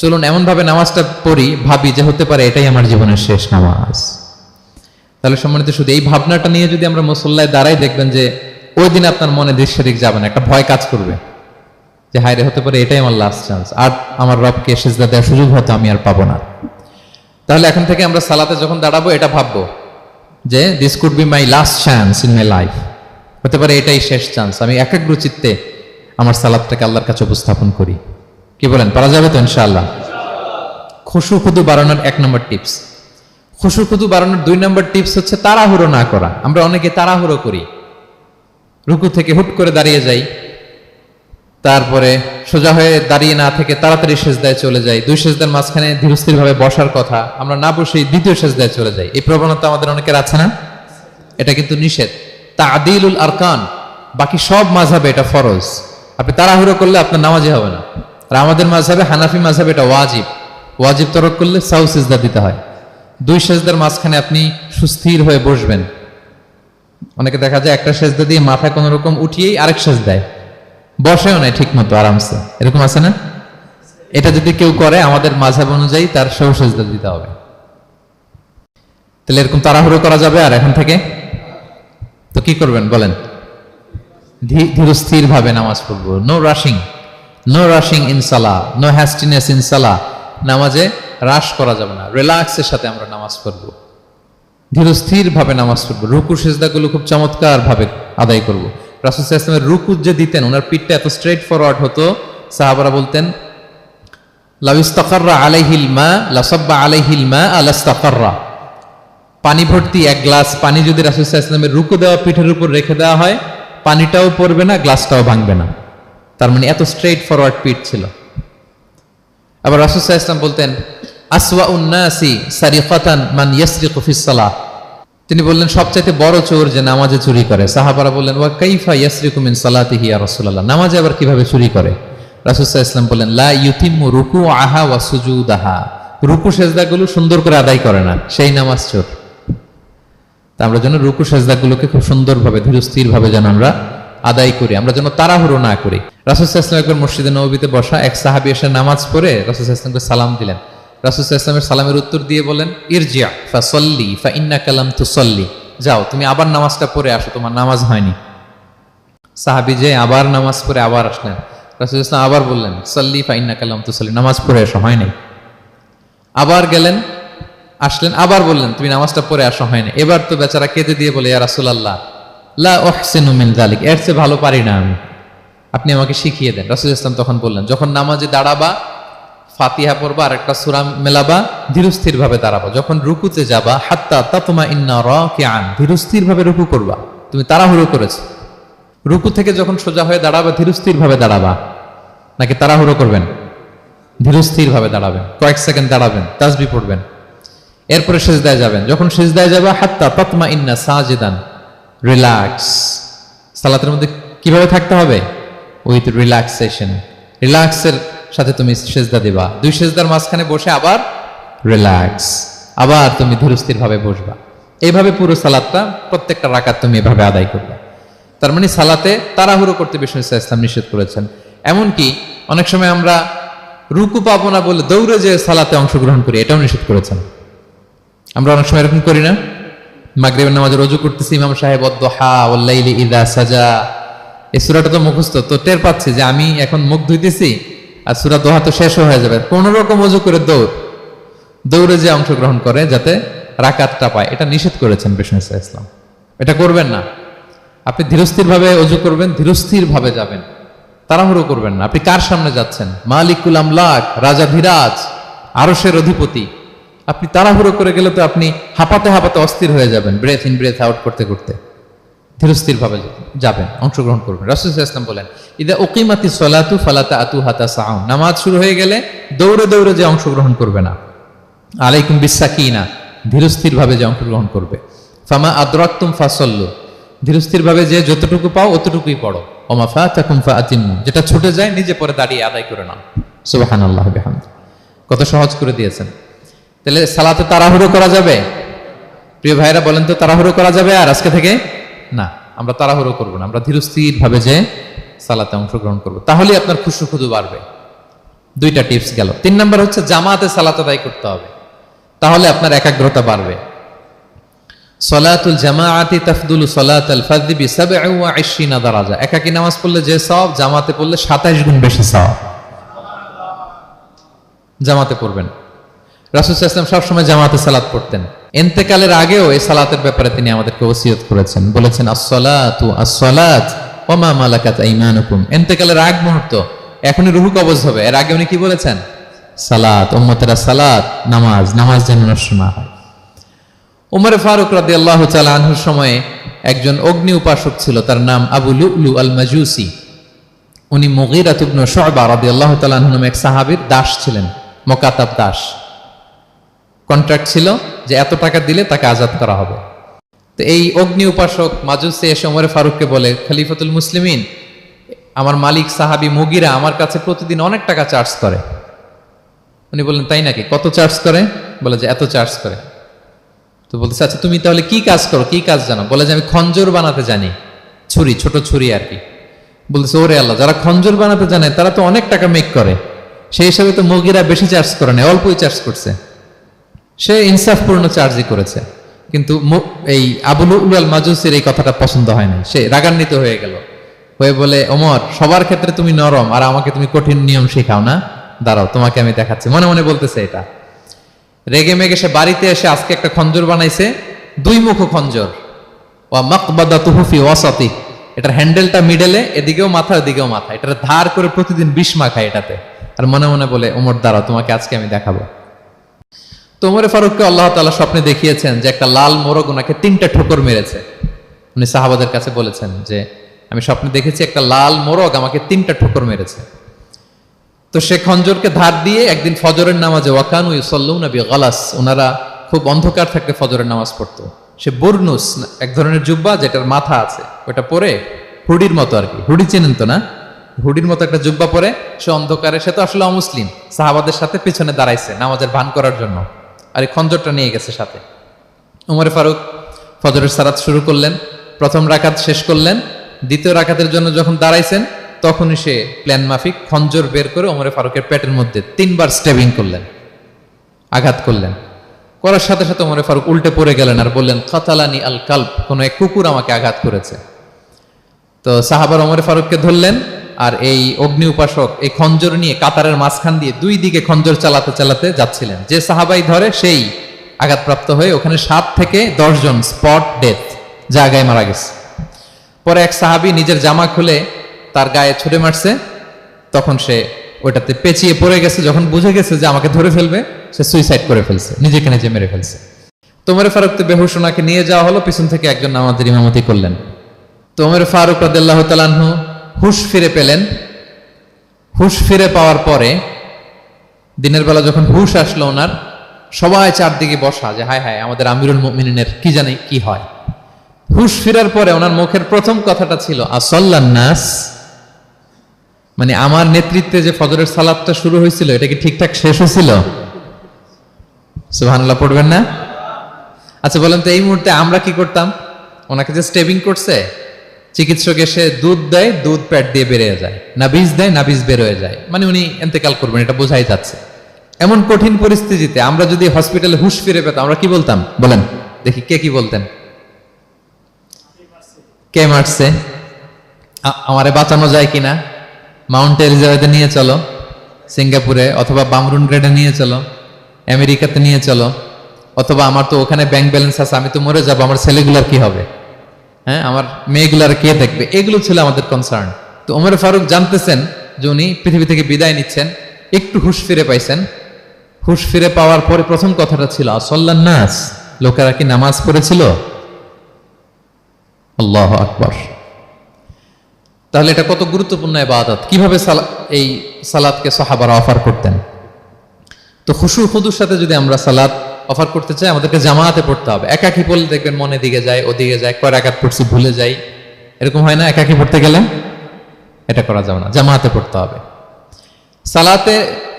চলুন এমন ভাবে নামাজটা পড়ি, ভাবি যে হতে পারে এটাই আমার জীবনের শেষ নামাজ। তাহলে সম্মানিত, শুধু এই ভাবনাটা নিয়ে যদি আমরা মুসল্লায় দাঁড়াই, দেখবেন যে ওই দিন আপনার মনে দিক যাবে না, একটা ভয় কাজ করবে যে হায়রে, হতে পারে এটাই আমার লাস্ট চান্স, আর আমার রবকে সিজদা দেওয়ার সুযোগ হয়তো আমি আর পাবো না। তাহলে এখন থেকে আমরা সালাতে যখন দাঁড়াবো এটা ভাববো যে this could be my last chance in my life. হতে পারে এটাই শেষ চান্স, আমি একাগ্র চিত্তে আমার সালাতটাকে আল্লাহর কাছে উপস্থাপন করি। কি বলেন, পারা যাবে তো ইনশাআল্লাহ? খুশু খুদু বাড়ানোর 1 নম্বর টিপস। খুশু খুদু বাড়ানোর 2 নম্বর টিপস হচ্ছে তাড়াহুড়ো না করা। আমরা অনেকে তাড়াহুড়ো করি, রুকু থেকে হুট করে দাঁড়িয়ে যাই, তারপরে সোজা হয়ে দাঁড়িয়ে না থেকে তাড়াতাড়ি সেজদায় চলে যাই। 2 সেজদার মাঝখানে ধীরস্থির ভাবে বসার কথা, আমরা না বসেই 2য় সেজদায় চলে যাই। এই প্রবণতা আমাদের অনেকের আছে না? এটা কিন্তু নিষেধ। তা'দিলুল আরকান, বাকি সব মাযহাবে এটা ফরজ। আপনি তাড়াহুড়ো করলে আপনার নামাজই হবে না। আর আমাদের মাযহাবে, হানাফি মাযহাবে এটা ওয়াজিব। ওয়াজিব তরক করলে সাউ সিজদা দিতে হয়। দুই সেজদার মাঝখানে আপনি সুস্থির হয়ে বসবেন। অনেকে দেখা যায় একটা সেজদা দিয়ে মাথা কোনো রকম উঠিয়েই আরেক সেজদায় বসেও নাই ঠিক মতো আরামসে, এরকম আছে না? এটা যদি কেউ করে আমাদের মাযহাব অনুযায়ী তার সেও সেজদা দিতে হবে। তাহলে এরকম তাড়াহুড়ো করা যাবে? আর এখন থেকে তো কি করবেন বলেন? ধীরস্থির ভাবে নামাজ পড়বো। No rushing, no rushing in সালাহ, নো হ্যাস্টিনেস ইন সালাহ। নামাজে রাশ করা যাবে না, রিল্যাক্সের সাথে আমরা নামাজ পড়বো, ধীরস্থির ভাবে নামাজ পড়বো। রুকু সিজদাগুলো খুব চমৎকার ভাবে আদায় করব। রাসূল সাল্লাল্লাহু আলাইহি ওয়াসাল্লামের রুকু যে দিতেন, ওনার পিঠটা এত স্ট্রেট ফরওয়ার্ড হতো, সাহাবারা বলতেন লাউ ইস্তাকাররা আলাইহিল মা লাসাব্বা আলাইহিল মা আলাস্তাকাররা। পানি ভর্তি এক গ্লাস পানি যদি রাসূল সাল্লাল্লাহু আলাইহি ওয়াসাল্লামের রুকু দেওয়া পিঠের উপর রেখে দেওয়া হয়, পানিটাও পড়বে না, গ্লাসটাও ভাঙবে না। তার মানে এত স্ট্রেট ফরওয়ার্ড পিঠ ছিল। আবার রাসূল সাল্লাল্লাহু আলাইহি ওয়াসাল্লাম বলতেন আসওয়াউন নাসি সারিকাতান মান ইয়াসরিকু ফিস সালাহ। তিনি বললেন সবচাইতে বড় চোর যে নামাজে চুরি করে। সাহাবারা বললেন ওয়া কাইফা ইয়াসরিকু মিন সালাতিহি ইয়া রাসূলুল্লাহ, নামাজে আবার কিভাবে চুরি করে? রাসূল সাল্লাল্লাহু আলাইহি ওয়াসাল্লাম বললেন লা ইউতিম্মু রুকুআহা ওয়া সুজুদাহা, রুকু সেজদাগুলো সুন্দর করে আদায় করে না, সেই নামাজ চোর। তা আমরা যেন রুকু সেজদাগুলোকে খুব সুন্দরভাবে ধীরস্থির ভাবে যেন আমরা আদায় করি, আমরা যেন তাড়াহুড়ো না করি। রাসূল সাল্লাল্লাহু আলাইহি ওয়াসাল্লাম একবার মসজিদে নববীতে বসা, এক সাহাবী এসে নামাজ পড়ে রাসূল সাল্লাল্লাহু আলাইহি ওয়াসাল্লামকে সালাম দিলেন। রাসূল সাল্লাল্লাহু আলাইহি ওয়াসাল্লামের সালামের উত্তর দিয়ে বলেন ইরজিআ ফাসাল্লি ফাইন্নাকা লাম তুসাল্লি, যাও তুমি আবার নামাজটা পড়ে আসো, তোমার নামাজ হয়নি। সাহাবী যে আবার নামাজ পড়ে আবার আসলেন, রাসূল সাল্লাল্লাহু আলাইহি ওয়াসাল্লাম আবার বললেন সাল্লি ফাইন্নাকা লাম তুসাল্লি, নামাজ পড়ে আসো, হয় নাই। আবার গেলেন, আসলেন, আবার বললেন তুমি নামাজটা পড়ে আসো, হয়নি। এবার তো বেচারা কেঁদে দিয়ে বলে ইয়া রাসূলুল্লাহ লা উহসিনু মিন যালিক, এর চেয়ে ভালো পারি না আমি, আপনি আমাকে শিখিয়ে দেন। রাসূল সাল্লাল্লাহু আলাইহি ওয়াসাল্লাম তখন বললেন যখন নামাজে দাঁড়াবা ফাতিহা পড়বা আর একটা সূরা মেলাবা, ধীরস্থির ভাবে দাঁড়াবা। যখন রুকুতে যাবা হাত্তা তাতমাইন্না রাকিআন, ধীরস্থির ভাবে রুকু করবা। তুমি তাড়াহুড়ো করেছো, রুকু থেকে যখন সোজা হয়ে দাঁড়াবা ধীরস্থির ভাবে দাঁড়াবা, নাকি তাড়াহুড়ো করবেন? ধীরস্থির ভাবে দাঁড়াবেন, কয়েক সেকেন্ড দাঁড়াবেন, তাসবিহ পড়বেন, এরপরে সিজদায় যাবেন। যখন সিজদায় যাবা হাত্তা তাতমাইন্না সাজিদান, রিল্যাক্স। সালাতের মধ্যে কিভাবে থাকতে হবে? উইথ রিল্যাক্সেশন, রিল্যাক্সের সাথে তুমি সিজদা দিবা। দুই সিজদার মাঝখানে বসে আবার রিল্যাক্স, আবার তুমি ধীরস্থির ভাবে বসবা। এইভাবে পুরো সালাতটা প্রত্যেকটা রাকাত তুমি এভাবে আদায় করবে। তার মানে সালাতে তাড়াহুড়ো করতে বিষ্ণু ইসলাম নিষেধ করেছেন। এমনকি অনেক সময় আমরা রুকু পাবো না বলে দৌড়ে যে সালাতে অংশগ্রহণ করি, এটাও নিষেধ করেছেন। আমরা অনেক সময় এরকম করি না? মাগরিবের নামাজে রুজু করতেছি, ইমাম সাহেব ওয়াদ-দুহা ওয়াল-লাইলি ইযা সাজা, এই সূরাটা তো মুখস্থ, তো টের পাচ্ছি যে আমি এখন মুখ ধুইতেছি আর সূরা দোহা তো শেষ হয়ে যাবে, কোন রকম ওযু করে দৌড়ে যে অংশগ্রহণ করে যাতে রাকাতটা পায়, এটা নিষেধ করেছেন বিষ্ণু ইসলাম। এটা করবেন না। আপনি ধীরস্থির ভাবে ওযু করবেন, ধীরস্থির ভাবে যাবেন, তাড়াহুড়ো করবেন না। আপনি কার সামনে যাচ্ছেন? মালিকুল আমলাক, রাজা ধীরাজ, আরশের অধিপতি। আপনি তাড়াহুড়ো করে গেলে তো আপনি হাঁপাতে হাঁপাতে অস্থির হয়ে যাবেন, ব্রেথ ইন ব্রেথ আউট করতে করতে। ধীরস্থির ভাবে যাবেন, অংশগ্রহণ করবেন। রাসূল সাল্লাল্লাহু আলাইহি ওয়াসাল্লাম বলেন ইদা উকিমাতিস সালাতু ফালা তা'তুহা তাসআউন, নামাজ শুরু হয়ে গেলে দৌড়ে দৌড়ে যে অংশগ্রহণ করবে না। আলাইকুম বিসাকিনা, ধীরস্থির ভাবে যে অংশগ্রহণ করবে। ফামা আদরাকতুম ফাসাল্লু, ধীরস্থির ভাবে যে যতটুকু পাও অতটুকুই পড়ো। ওমা ফাতাকুম ফাআতিমু, যেটা ছুটে যায় নিজে পরে দাঁড়িয়ে আদায় করে নাও। সুবহানাল্লাহ বিহামদি, কত সহজ করে দিয়েছেন। তাহলে সালাতে তাড়াহুড়ো করা যাবে? প্রিয় ভাইরা বলেন তো, তাড়াহুড়ো করা যাবে আর আজকে থেকে? না, আমরা তাড়াহুড়ো করবো না, আমরা ধীরস্থির ভাবে যে সালাতে অংশগ্রহণ করবো, তাহলে আপনার খুশু বাড়বে। দুইটা টিপস গেল। 3 নাম্বার হচ্ছে জামাতে সালাত আদায় করতে হবে, তাহলে আপনার একাগ্রতা বাড়বে। সলাতুল জামাআতি তাফদুলু সলাতাল ফাযি বি27 দারাজা, একাকী নামাজ পড়লে যে সওয়াব, জামাতে পড়লে 27 গুণ বেশি সওয়াব। জামাতে পড়বেন। রাসূল সাল্লাল্লাহু আলাইহি ওয়াসাল্লাম সবসময় জামাতে সালাত পড়তেন। ইন্তেকালের আগেও এই সালাতের ব্যাপারে তিনি আমাদেরকে ওসিয়ত করেছেন, বলেছেন আস-সালাত ওয়া মা মালাকাত আইমানুকুম। ইন্তেকালের আগ মুহূর্ত, এখনই রূহ কবজ হবে, এর আগে উনি কি বলেছেন? সালাত, উম্মতেরা সালাত, নামাজ যেন নষ্ট না হয়। উমর ফারুক রাদিয়াল্লাহু তাআলা আনহুর সময়ে একজন অগ্নি উপাসক ছিল, তার নাম আবু লুলু আল মাজুসি। উনি মুগীরা ইবনে শুআবা রাদিয়াল্লাহু তাআলা আনহু নামে এক সাহাবীর দাস ছিলেন, মুকাতাব দাস। কন্ট্রাক্ট ছিল যে এত টাকা দিলে তাকে আজাদ করা হবে। তো এই অগ্নি উপাসক মাজুসি এসে ওমর ফারুককে বলে, খলিফাতুল মুসলিমিন, আমার মালিক সাহাবী মুগিরা আমার কাছে প্রতিদিন অনেক টাকা চার্জ করে। উনি বললেন, তাই নাকি? কত চার্জ করে? বলে যে এত চার্জ করে। তো বলতেছে, আচ্ছা তুমি তাহলে কি কাজ করো, কি কাজ জানো? বলে যে আমি খঞ্জর বানাতে জানি, ছুরি, ছোট ছুরি আর কি। বলতেছে, ওরে আল্লাহ, যারা খঞ্জর বানাতে জানে তারা তো অনেক টাকা মেক করে, সেই হিসাবে তো মুগিরা বেশি চার্জ করে না, অল্পই চার্জ করছে। সে ইনসাফপূর্ণ চার্জই করেছে। কিন্তু এই আবু লুলু আল মাজুসির এই কথাটা পছন্দ হয় না, সে রাগান্বিত হয়ে গেল, হয়ে বলে, ওমর, সবার ক্ষেত্রে তুমি নরম আর আমাকে তুমি কঠিন নিয়ম শেখাও না, দাঁড়াও তোমাকে আমি দেখাচ্ছি। মনে মনে বলতেছে এটা। রেগে মেগে সে বাড়িতে এসে আজকে একটা খঞ্জর বানাইছে, দুই মুখ খঞ্জর, ওয়া মাকবাদাতুহু ফি ওয়াসাতি, এটার হ্যান্ডেলটা মিডলে, এদিকেও মাথা ওদিকেও মাথা, এটার ধার করে প্রতিদিন 20 মাখায় এটাতে। আর মনে মনে বলে, ওমর দাঁড়াও তোমাকে আজকে আমি দেখাবো। তো ওমরে ফারুককে আল্লাহ তাআলা স্বপ্নে দেখিয়েছেন যে একটা লাল মোরগ ওনাকে 3টা ঠোকর মেরেছে। উনি সাহাবাদের কাছে বলেছেন যে আমি স্বপ্নে দেখেছি একটা লাল মোরগ আমাকে 3টা ঠোকর মেরেছে। তো সে খঞ্জরকে ধার দিয়ে একদিন ফজরের নামাজে, ওয়াকানু ইউসাল্লুনা বিগালাস, ওনারা খুব অন্ধকার থাকতে ফজরের নামাজ পড়তো, সে বুরনুস, এক ধরনের জুব্বা যেটার মাথা আছে, ওটা পরে হুডির মতো আর কি, হুডি চেনেন তো না, হুডির মতো একটা জুব্বা পরে সে অন্ধকারে, সে তো আসলে অমুসলিম, সাহাবাদের সাথে পিছনে দাঁড়াইছে নামাজের ভান করার জন্য, আর এই খঞ্জরটা নিয়ে গেছে সাথে। ওমরে ফারুক ফজরের সালাত শুরু করলেন, প্রথম রাকাত শেষ করলেন, দ্বিতীয় রাকাতের জন্য যখন দাঁড়াইছেন তখনই সে প্ল্যান মাফিক খঞ্জর বের করে ওমরে ফারুকের পেটের মধ্যে 3বার স্টেবিং করলেন, আঘাত করলেন। করার সাথে সাথে ওমরে ফারুক উল্টে পড়ে গেলেন আর বললেন, কাতালানি আল কালব, কোন এক কুকুর আমাকে আঘাত করেছে। তো সাহাবার ওমরে ফারুককে ধরলেন, আর এই অগ্নি উপাসক এই খঞ্জর নিয়ে কাতারের মাঝখান দিয়ে 2 দিকে খঞ্জর চালাতে চালাতে যাচ্ছিলেন। যে সাহাবাই ধরে সেই আঘাতপ্রাপ্ত হয়ে ওখানে 7 থেকে 10 জন স্পট ডেথ, জায়গায় মারা গেছে। পরে এক সাহাবী নিজের জামা খুলে তার গায়ে ছুঁড়ে মারছে, তখন সে ওইটাতে পেঁচিয়ে পড়ে গেছে। যখন বুঝে গেছে যে আমাকে ধরে ফেলবে, সে সুইসাইড করে ফেলছে, নিজেকে নিজে মেরে ফেলছে। তো ওমর ফারুক তো বেহুশ, ওনাকে নিয়ে যাওয়া হলো, পিছন থেকে একজন নামাজের ইমামতি করলেন। তো ওমর ফারুক রাদিয়াল্লাহু তাআলা আনহু হুশ ফিরে পেলেন। হুশ ফিরে পাওয়ার পরে দিনের বেলা যখন হুশ আসলো ওনার, সবাই চারদিকে বসা, যে হায় হায় আমাদের আমিরুল মুমিনিনের কি জানি কি হয়। হুশ ফিরার পরে ওনার মুখের প্রথম কথাটা ছিল আসাল্লান নাস, মানে আমার নেতৃত্বে যে ফজরের সালাতটা শুরু হয়েছিল এটা কি ঠিকঠাক শেষ হয়েছিল? সুবহানাল্লাহ পড়বেন না? আচ্ছা বলেন তো, এই মুহূর্তে আমরা কি করতাম? ওনাকে যে স্টেবিং করছে, চিকিৎসক এসে দুধ দেয়, দুধ পেট দিয়ে বেরিয়ে যায়, নাবিজ দেয়, নাবিজ বের হয়ে যায়, মানে উনি ইন্তেকাল করবেন, এটা বোঝাই যাচ্ছে। এমন কঠিন পরিস্থিতিতে আমরা যদি হসপিটালে হুশ ফিরে পেতাম, আমরা কি বলতাম বলেন দেখি? কে কি বলতেন? কে মারছে, আমারে বাঁচানো যায় কিনা, মাউন্ট এলিজাবেথে নিয়ে চলো, সিঙ্গাপুরে অথবা বামরুন গ্রেডে নিয়ে চলো, আমেরিকাতে নিয়ে চলো, অথবা আমার তো ওখানে ব্যাংক ব্যালেন্স আছে, আমি তো মরে যাবো, আমার ছেলেগুলার কি হবে, হ্যাঁ আমার মেয়েগুলার কে দেখবে, এগুলো ছিল আমাদের কনসার্ন। তো ওমর ফারুক জানতেছেন যে উনি পৃথিবী থেকে বিদায় নিচ্ছেন, একটু হুশ ফিরে পাইছেন। হুশ ফিরে পাওয়ার পরে প্রথম কথাটা ছিল আসাল্লান নাস, লোকেরা কি নামাজ পড়েছিল? আল্লাহু আকবার। তাহলে এটা কত গুরুত্বপূর্ণ ইবাদত, কিভাবে এই সালাতকে সাহাবারা অফার করতেন। তো খুশু খুদুর সাথে যদি আমরা সালাত অফার করতে চাই, আমাদেরকে জামাতে পড়তে হবে। একাকি পড়লে দেখবেন মনে দিকে যায়, ওদিকে যায়, কয় রাকাত পড়ছি ভুলে যাই, এরকম হয় না? একাকি পড়তে গেলে এটা করা যাবে না, জামাতে পড়তে হবে। সালাতে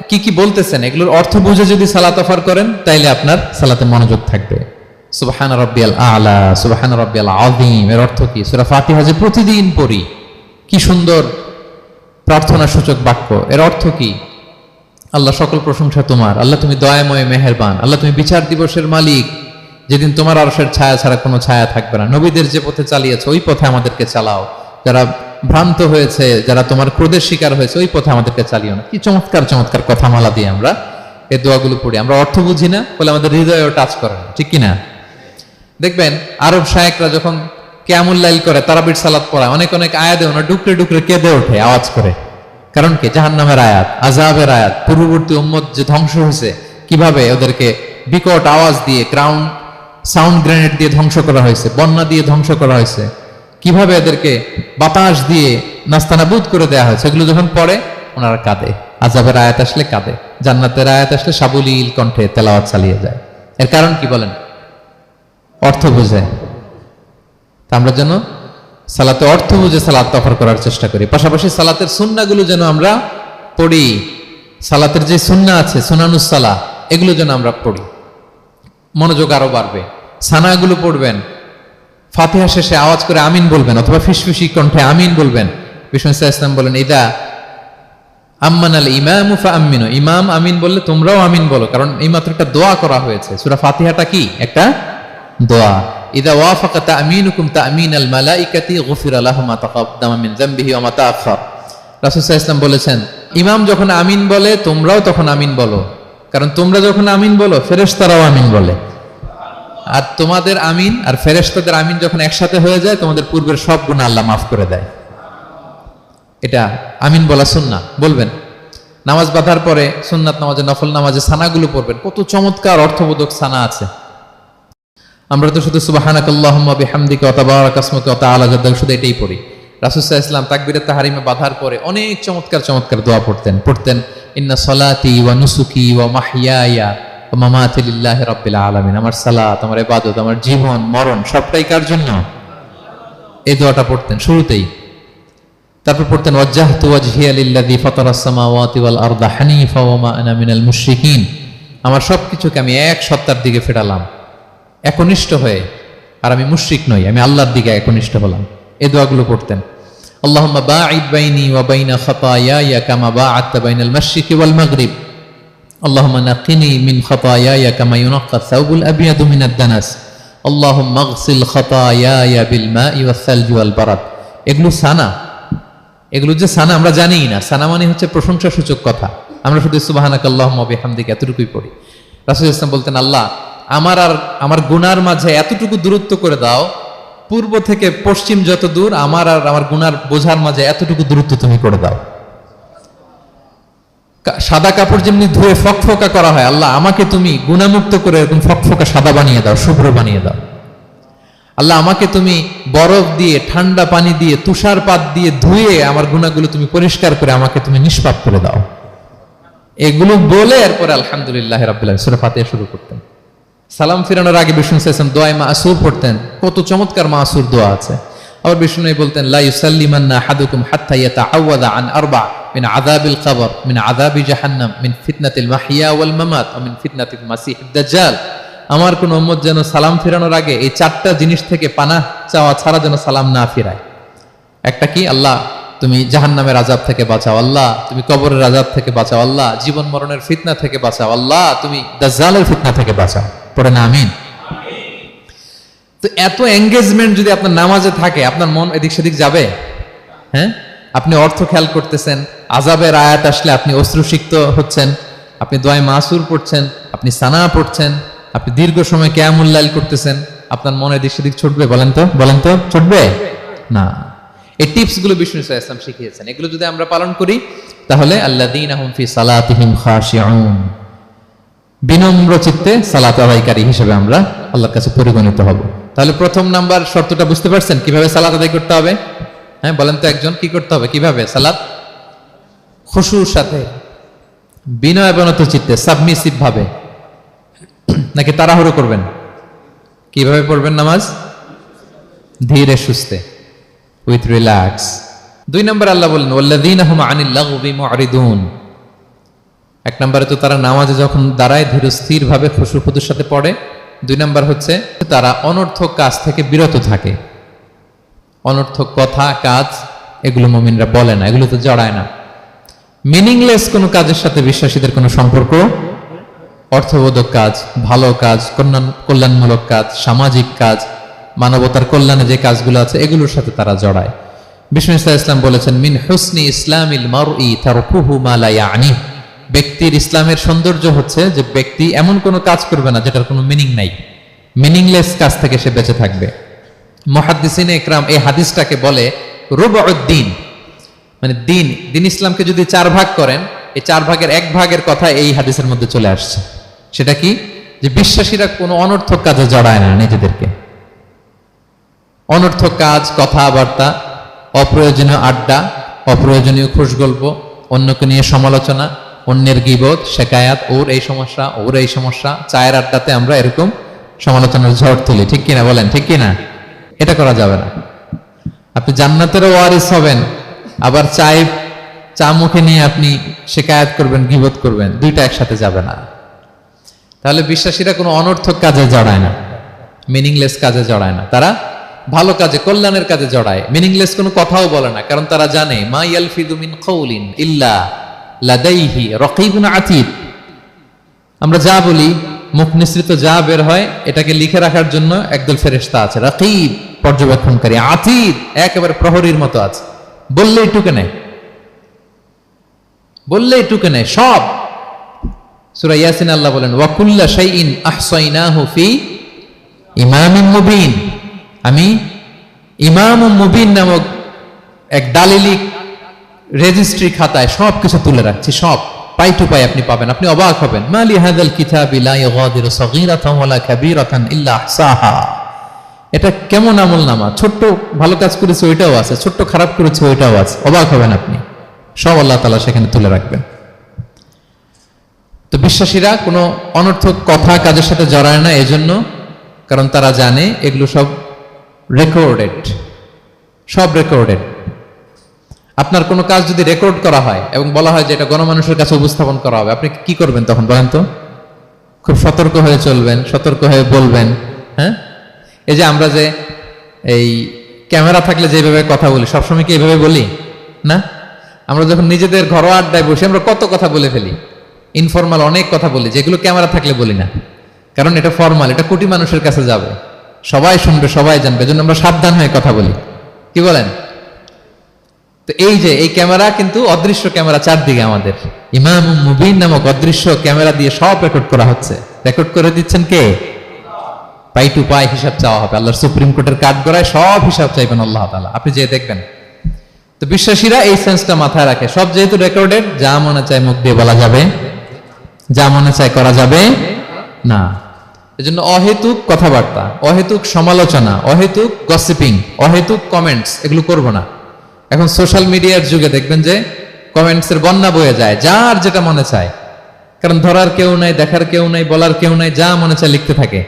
কি কি বলতেছেন এগুলোর অর্থ বুঝে যদি সালাত অফার করেন, তাইলে আপনার সালাতে মনোযোগ থাকবে। সুবহান রাব্বিয়াল আলা, সুবহান রাব্বিয়াল আযীম, এর অর্থ কি? সূরা ফাতিহা যে প্রতিদিন পড়ি, কি সুন্দর প্রার্থনা সূচক বাক্য, এর অর্থ কি? আল্লাহ সকল প্রশংসা তোমার, আল্লাহ তুমি দয়াময় মেহেরবান, আল্লাহ তুমি বিচার দিবসের মালিক, যেদিন তোমার আরশের ছায়া ছাড়া কোনো ছায়া থাকবে না। নবীদের যে পথে চালিয়েছে ওই পথে আমাদেরকে চালাও, যারা ভ্রান্ত হয়েছে, যারা তোমার ক্রোধের শিকার হয়েছে ওই পথে আমাদেরকে চালিও না। কি চমৎকার চমৎকার কথামালা দিয়ে আমরা এই দোয়াগুলো পড়ি। আমরা অর্থ বুঝি না বলে আমাদের হৃদয়েও টাচ করে না, ঠিক কিনা? দেখবেন আরব শায়েকরা যখন কিয়ামুল লাইল করে, তারাবির সালাত পড়ায়, অনেক অনেক আয়াতে ওনা ডুকরে ডুকরে কেঁদে ওঠে আওয়াজ করে। কারণ কি? জাহান্নামের আয়াত, আযাবের আয়াত, পূর্ববর্তী উম্মত যে ধ্বংস হয়েছে, কিভাবে ওদেরকে বিকট আওয়াজ দিয়ে, গ্রাউন্ড সাউন্ড গ্রেনেড দিয়ে ধ্বংস করা হয়েছে, বন্যা দিয়ে ধ্বংস করা হয়েছে, কিভাবে এদেরকে বাতাস দিয়ে নাস্তানাবুদ করে দেওয়া হয়েছে, এগুলো যখন পড়ে ওনারা কাঁদে। আযাবের আয়াত আসলে কাঁদে, জান্নাতের আয়াত আসলে সাবলীল কণ্ঠে তেলাওয়াত চালিয়ে যায়। এর কারণ কি বলেন? অর্থ বুঝে। তা আমরা যেন সালাতে অর্থ বুঝে সালাত অফার করার চেষ্টা করি, পাশাপাশি সালাতের সুন্নাহগুলো যেন আমরা পড়ি। সালাতের যে সুন্নাহ আছে, সুনানুস সালাহ, এগুলো যেন আমরা পড়ি, মনোযোগ আরো বাড়বে। সানাগুলো পড়বেন, ফাতিহা শেষে আওয়াজ করে আমিন বলবেন, অথবা ফিসফিসি কণ্ঠে আমিন বলবেন। বিষ্ণু ইসলাম বলেন, ইদা আম্মান আল ইমামু ফাআমিনু, ইমাম আমিন বললে তোমরাও আমিন বলো, কারণ এই মাত্র একটা দোয়া করা হয়েছে। সূরা ফাতিহাটা কি একটা দোয়া। ইদা ওয়াফাকা তামিনুকুম তামিনাল মালাইকাতি গুফিরা লাহু মা তাকাদ্দামা মিন যামবিহি ওয়া মা তাআখার। রাসূল সাল্লাল্লাহু আলাইহি ওয়াসাল্লাম বলেছেন, ইমাম যখন আমিন বলে তোমরাও তখন আমিন বলো, কারণ তোমরা যখন আমিন বলো ফেরেশতারাও আমিন বলে। আর তোমাদের আমিন আর ফেরেশতাদের আমিন যখন একসাথে হয়ে যায়, তোমাদের পূর্বের সব গুনাহ আল্লাহ মাফ করে দেয়। এটা আমিন বলা সুন্নাহ, বলবেন। নামাজ বাঁধার পরে সুন্নাত নামাজে, নফল নামাজে সানাগুলো পড়বেন, কত চমৎকার অর্থবোধক সানা আছে। আমরা তো শুধু সুবহানাকাল্লাহুম্মা বিহামদিকা ওয়া তাবারাকা ইসমুকা ওয়া তাআলা জাদ্দুকা শুধু এটাই পড়ি। রাসূল সাল্লাল্লাহু আলাইহি ওয়াসাল্লাম তাকবীরে তাহরিমে বাঁধার পরে অনেক চমৎকার চমৎকার দোয়া পড়তেন। ইন্না সলাতি ওয়া নুসুকি ওয়া মাহইয়ায়া ওয়া মামাতি লিল্লাহি রাব্বিল আলামিন। আমার সালাত, আমার ইবাদত, আমার জীবন মরণ সবটাই কার জন্য? এই দোয়াটা পড়তেন শুরুতেই। তারপর পড়তেন ওয়াজ্জাহতু ওয়াজহিয়া লিল্লাযী ফাতারাস সামাওয়াতি ওয়াল আরদা হানিফা ওয়া মা আনা মিনাল মুশরিকিন। আমার সবকিছুকে আমি এক সত্তার দিকে ফেরালাম একনিষ্ঠ হয়ে, আর আমি মুশরিক নই, আমি আল্লাহর দিকে একনিষ্ঠ হলাম। এই দোয়াগুলো পড়তেন। আল্লাহুম্মা বাঈদ বাইনি ওয়া বাইনা খাতায়ায়া কামা বাআদতা বাইনাল মাশরিকি ওয়াল মাগরিব। আল্লাহুম্মা নাক্কিনি মিন খাতায়ায়া কামা ইউনাক্কা সাওবুল আবিয়াদু মিনাদ দানাস। আল্লাহুম্মা আগসিল খাতায়ায়া বিল মাই ওয়াস সালজি ওয়াল বারাদ। এগুলো সানা, এগুলো যে সানা আমরা জানিই না। সানা মানে হচ্ছে প্রশংসা সূচক কথা। আমরা শুধু সুবহানাকাল্লাহুম্মা বিহামদিকা এতটুকুই পড়ি। রাসূল ইসলাম বলতেন, আল্লাহ আমার আর আমার গুনার মাঝে এতটুকু দূরত্ব করে দাও, পূর্ব থেকে পশ্চিম যত দূর, আমার আর আমার গুনার বোঝার মাঝে এতটুকু দূরত্ব তুমি করে দাও। সাদা কাপড় যেমনি ধুয়ে ফকফকা করা হয়, আল্লাহ আমাকে তুমি গুনামুক্ত করে এরকম ফকফকা সাদা বানিয়ে দাও, শুভ্র বানিয়ে দাও। আল্লাহ আমাকে তুমি বরফ দিয়ে, ঠান্ডা পানি দিয়ে, তুষারপাত দিয়ে ধুয়ে আমার গুনাহগুলো তুমি পরিষ্কার করে আমাকে তুমি নিষ্পাপ করে দাও। এগুলো বলে এরপরে আলহামদুলিল্লাহ রাব্বিল আলামিন সূরা ফাতিহা শুরু করতেন। সালাম ফিরানোর আগে বিষ্ণু সাল্লাল্লাহু আলাইহি ওয়াসাল্লাম দোয়া মাসুর পড়তেন। কত চমৎকার মাসুর দোয়া আছে। আবার বিষ্ণু বলতেন, লা ইউসাল্লিমান্না আহাদুকুম হাত্তা ইয়াতাআওয়াযা আন আরবা মিন আযাবিল কবর, মিন আযাবি জাহান্নাম, মিন ফিতনাতিল মাহইয়া ওয়াল মামাত ওয়া মিন ফিতনাতিল মাসিহিদ দাজ্জাল। আমার কোন উম্মত যেন সালাম ফিরানোর আগে এই চারটা জিনিস থেকে পানাহ চাওয়া ছাড়া যেন সালাম না ফিরায়। একটা কি? আল্লাহ তুমি জাহান্নামের আযাব থেকে বাঁচাও, আল্লাহ তুমি কবরের আযাব থেকে বাঁচাও, আল্লাহ জীবন মরণের ফিতনা থেকে বাঁচাও, আল্লাহ তুমি দাজ্জালের ফিতনা থেকে বাঁচাও। পড়ে না আমিন? তো এত এঙ্গেজমেন্ট যদি আপনার নামাজে থাকে, আপনার মন এদিক সেদিক যাবে? হ্যাঁ, আপনি অর্থ খেয়াল করতেছেন, আযাবের আয়াত আসলে আপনি অশ্রুসিক্ত হচ্ছেন, আপনি দোয়া মাসুর পড়ছেন, আপনি সানা পড়ছেন, আপনি দীর্ঘ সময় কিয়ামুল লাইল করতেছেন, আপনার মনে এদিক সেদিক ছুটবে? বলেন তো ছুটবে না। এই টিপস গুলো বিষ্ণু সাল্লাল্লাহু আলাইহি ওয়াসাল্লাম শিখিয়েছেন। এগুলো যদি আমরা পালন করি, তাহলে আল্লাযীনা হুম ফি সালাতিহিম খাশিউন, বিনম্র চিত্তে সালাত আদায়কারী হিসেবে আমরা আল্লাহর কাছে পরিগণিত হব। তাহলে প্রথম নাম্বার শর্তটা বুঝতে পারছেন কিভাবে সালাত আদায় করতে হবে? হ্যাঁ বলেন তো একজন, কি করতে হবে? কিভাবে সালাত? খুশুর সাথে, বিনয়বনত চিত্তে, সাবমিসিভ ভাবে, নাকি তাড়াহুড়ো করবেন? কিভাবে পড়বেন নামাজ? ধীরে সুস্থে, উইথ রিল্যাক্স। 2 নম্বর আল্লাহ বলেন ওয়াল্লাযীনা হুম আনিল লাগবি মুআরিদুন। 1 নম্বরে তো তারা নামাজে যখন দাঁড়ায় ধীর স্থির ভাবে খুশুর সাথে পড়ে। 2 নম্বর হচ্ছে তারা অনর্থক কাজ থেকে বিরত থাকে। অনর্থক কথা, কাজ এগুলো মুমিনরা বলে না, এগুলো তো জড়ায় না। মিনিংলেস কোনো কাজের সাথে বিশ্বাসীদের কোনো সম্পর্ক, অর্থবোধক কাজ, ভালো কাজ, কল্যাণমূলক কাজ, সামাজিক কাজ, মানবতার কল্যাণে যে কাজগুলো আছে এগুলোর সাথে তারা জড়ায়। বিষ্ণু ইসলাম বলেছেন, মিন হুসনি ইসলামিল মারই তারকুহু মা লা ইয়ানি। ব্যক্তির ইসলামের সৌন্দর্য হচ্ছে যে ব্যক্তি এমন কোনো কাজ করবে না যেটার কোনো মিনিং নাই, মিনিংলেস কাজ থেকে সে বেঁচে থাকবে। মুহাদ্দিসিনে ইকরাম এই হাদিসটাকে বলে রুবউদ্দিন, মানে দিন ইসলামকে যদি 4 ভাগ করেন, এই 4 ভাগের 1 ভাগের কথা এই হাদিসের মধ্যে চলে আসছে। সেটা কি? যে বিশ্বাসীরা কোনো অনর্থক কাজে জড়ায় না নিজেদেরকে। অনর্থক কাজ, কথাবার্তা, অপ্রয়োজনীয় আড্ডা, অপ্রয়োজনীয় খুশগল্প, অন্যকে নিয়ে সমালোচনা, অন্যের গীবত, শেকায়াত, ওর এই সমস্যা, ওর এই সমস্যা, চায়ের আড্ডাতে আমরা এরকম সমালোচনার ঝড় তুলি, ঠিক কিনা বলেন? ঠিক কিনা? এটা করা যাবে না। আপনি জান্নাতেরও ওয়ারিস হবেন, আবার চা মুখে নিয়ে আপনি শিকায়াত করবেন, গীবত করবেন, দুইটা একসাথে যাবে না। তাহলে বিশ্বাসীরা কোনো অনর্থক কাজে জড়ায় না, মিনিংলেস কাজে জড়ায় না, তারা ভালো কাজে, কল্যাণের কাজে জড়ায়। মিনিংলেস কোনো কথাও বলে না, কারণ তারা জানে মা ইয়ালফিযু মিন কাউলিন ইল্লা লাদাইহি রাকীবুন আতীদ। আমরা যা বলি, মুখ নিঃসৃত যা বের হয়, এটাকে লিখে রাখার জন্য একদল ফেরেশতা আছে, রাকীব পর্যবেক্ষণকারী, আতীদ একেবারে প্রহরীর মতো আছে। বললেই টুকে নেয়, বললেই টুকে নেয় সব। সূরা ইয়াসিন আল্লাহ বলেন ওয়া কুল্লা শাইইন আহসাইনাহু ফি ইমামিন মুবিন। আমি ইমামুম মুবিন নামক এক দালিলিক রেজিস্ট্রি খাতায় সব কিছু তুলে রাখছি, সব পাই টু পাই আপনি পাবেন, আপনি অবাক হবেন। মালি হাযাল কিতাবি লা ইগাদিরু সাগীরাতান ওয়ালা কাবীরাতান ইল্লা আহসাহা। এটা কেমন আমলনামা, ছোট্ট ভালো কাজ করেছে ওইটাও আছে, ছোট্ট খারাপ করেছে ওইটাও আছে, অবাক হবেন আপনি, সব আল্লাহ তাআলা সেখানে তুলে রাখবেন। তো বিশ্বাসীরা কোনো অনর্থক কথা কাজের সাথে জড়ায় না, এজন্য কারণ তারা জানে এগুলো সব রেকর্ডেড, সব রেকর্ডেড। আপনার কোনো কাজ যদি রেকর্ড করা হয় এবং বলা হয় যে এটা গণমানুষের কাছে উপস্থাপন করা হবে, আপনি কি করবেন তখন বলেন তো? খুব সতর্ক হয়ে চলবেন, সতর্ক হয়ে বলবেন। হ্যাঁ, এই যে আমরা যে এই ক্যামেরা থাকলে যেভাবে কথা বলি, সবসময় কি এইভাবে বলি না? আমরা যখন নিজেদের ঘরোয়া আড্ডায় বসে আমরা কত কথা বলে ফেলি, ইনফরমাল অনেক কথা বলি, যেগুলো ক্যামেরা থাকলে বলি না, কারণ এটা ফরমাল, এটা কোটি মানুষের কাছে যাবে, সবাই শুনবে, সবাই জানবে, এজন্য আমরা সাবধান হয়ে কথা বলি। কি বলেন? তো এই যে এই ক্যামেরা কিন্তু অদৃশ্য ক্যামেরা চারদিকে আমাদের, ইমামুম মুবিন নামক অদৃশ্য ক্যামেরা দিয়ে সব রেকর্ড করা হচ্ছে। রেকর্ড করে দিচ্ছেন কে? পাই টু পাই হিসাব চাওয়া হবে। আল্লাহর সুপ্রিম কোর্টের কাঠগড়ায় সব হিসাব চাইবেন আল্লাহ তাআলা, আপনি যে দেখবেন। তো বিশ্বাসীরা এই সেন্সটা মাথায় রাখে, সব যেহেতু রেকর্ডেড, যা মনে চায় মুখ দিয়ে বলা যাবে, যা মনে চায় করা যাবে না। এজন্য অহেতুক কথাবার্তা, অহেতুক সমালোচনা, অহেতুক গসিপিং, অহেতুক কমেন্টস এগুলো করব না। এখন সোশ্যাল মিডিয়ার যুগে দেখবেন যে কমেন্টসের বন্যা বয়ে যায়, যার যেটা মনে চায়, কারণ ধরার কেউ নাই, দেখার কেউ নাই, বলার কেউ নাই, যা মনে চায় লিখতে থাকে।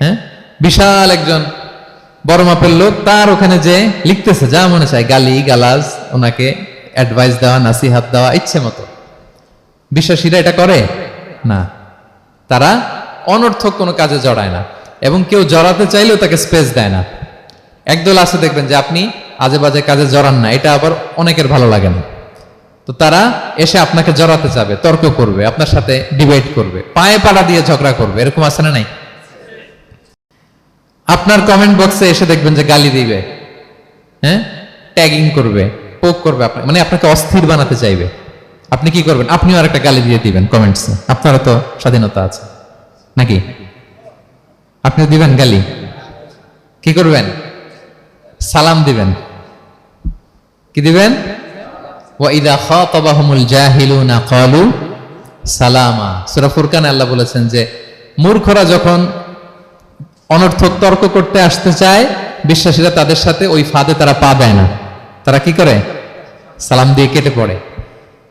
হ্যাঁ, বিশাল একজন বড় মাপের লোক, তার ওখানে যে লিখতেছে যা মনে চায়, গালি গালাজ, ওনাকে অ্যাডভাইস দেওয়া, নাসিহাত দেওয়া ইচ্ছে মতো। বিশ্বাসীরা এটা করে না, তারা অনর্থক কোনো কাজে জড়ায় না, এবং কেউ জড়াতে চাইলেও তাকে স্পেস দেয় না। একদল আছে দেখবেন যে আপনি আজে বাজে কাজে জড়ান না, এটা আবার অনেকের ভালো লাগে না, তো তারা এসে আপনাকে জড়াতে চাবে, তর্ক করবে, আপনার সাথে ডিবেট করবে, পায়ে পাড়া দিয়ে ঝগড়া করবে, এরকম আছে না নাই? আপনার কমেন্ট বক্সে এসে দেখবেন যে গালি দিবে, হ্যাঁ, ট্যাগিং করবে, পোক করবে, মানে আপনাকে অস্থির বানাতে চাইবে। আপনি কি করবেন? আপনিও আর একটা গালি দিয়ে দিবেন কমেন্টসে, আপনারও তো স্বাধীনতা আছে নাকি? আপনি দিবেন গালি, কি করবেন? সালাম দিবেন। কি দিবেন? ওয়া ইযা খাতাবাহুমুল জাহিলুনা ক্বালু সালামা। সূরা ফুরকানে আল্লাহ বলেছেন যে মূর্খরা যখন অনর্থক তর্ক করতে আসতে চায়, বিশ্বাসীরা তাদের সাথে ওই ফাঁদে তারা পা দেয় না, তারা কি করে? সালাম দিয়ে কেটে পড়ে।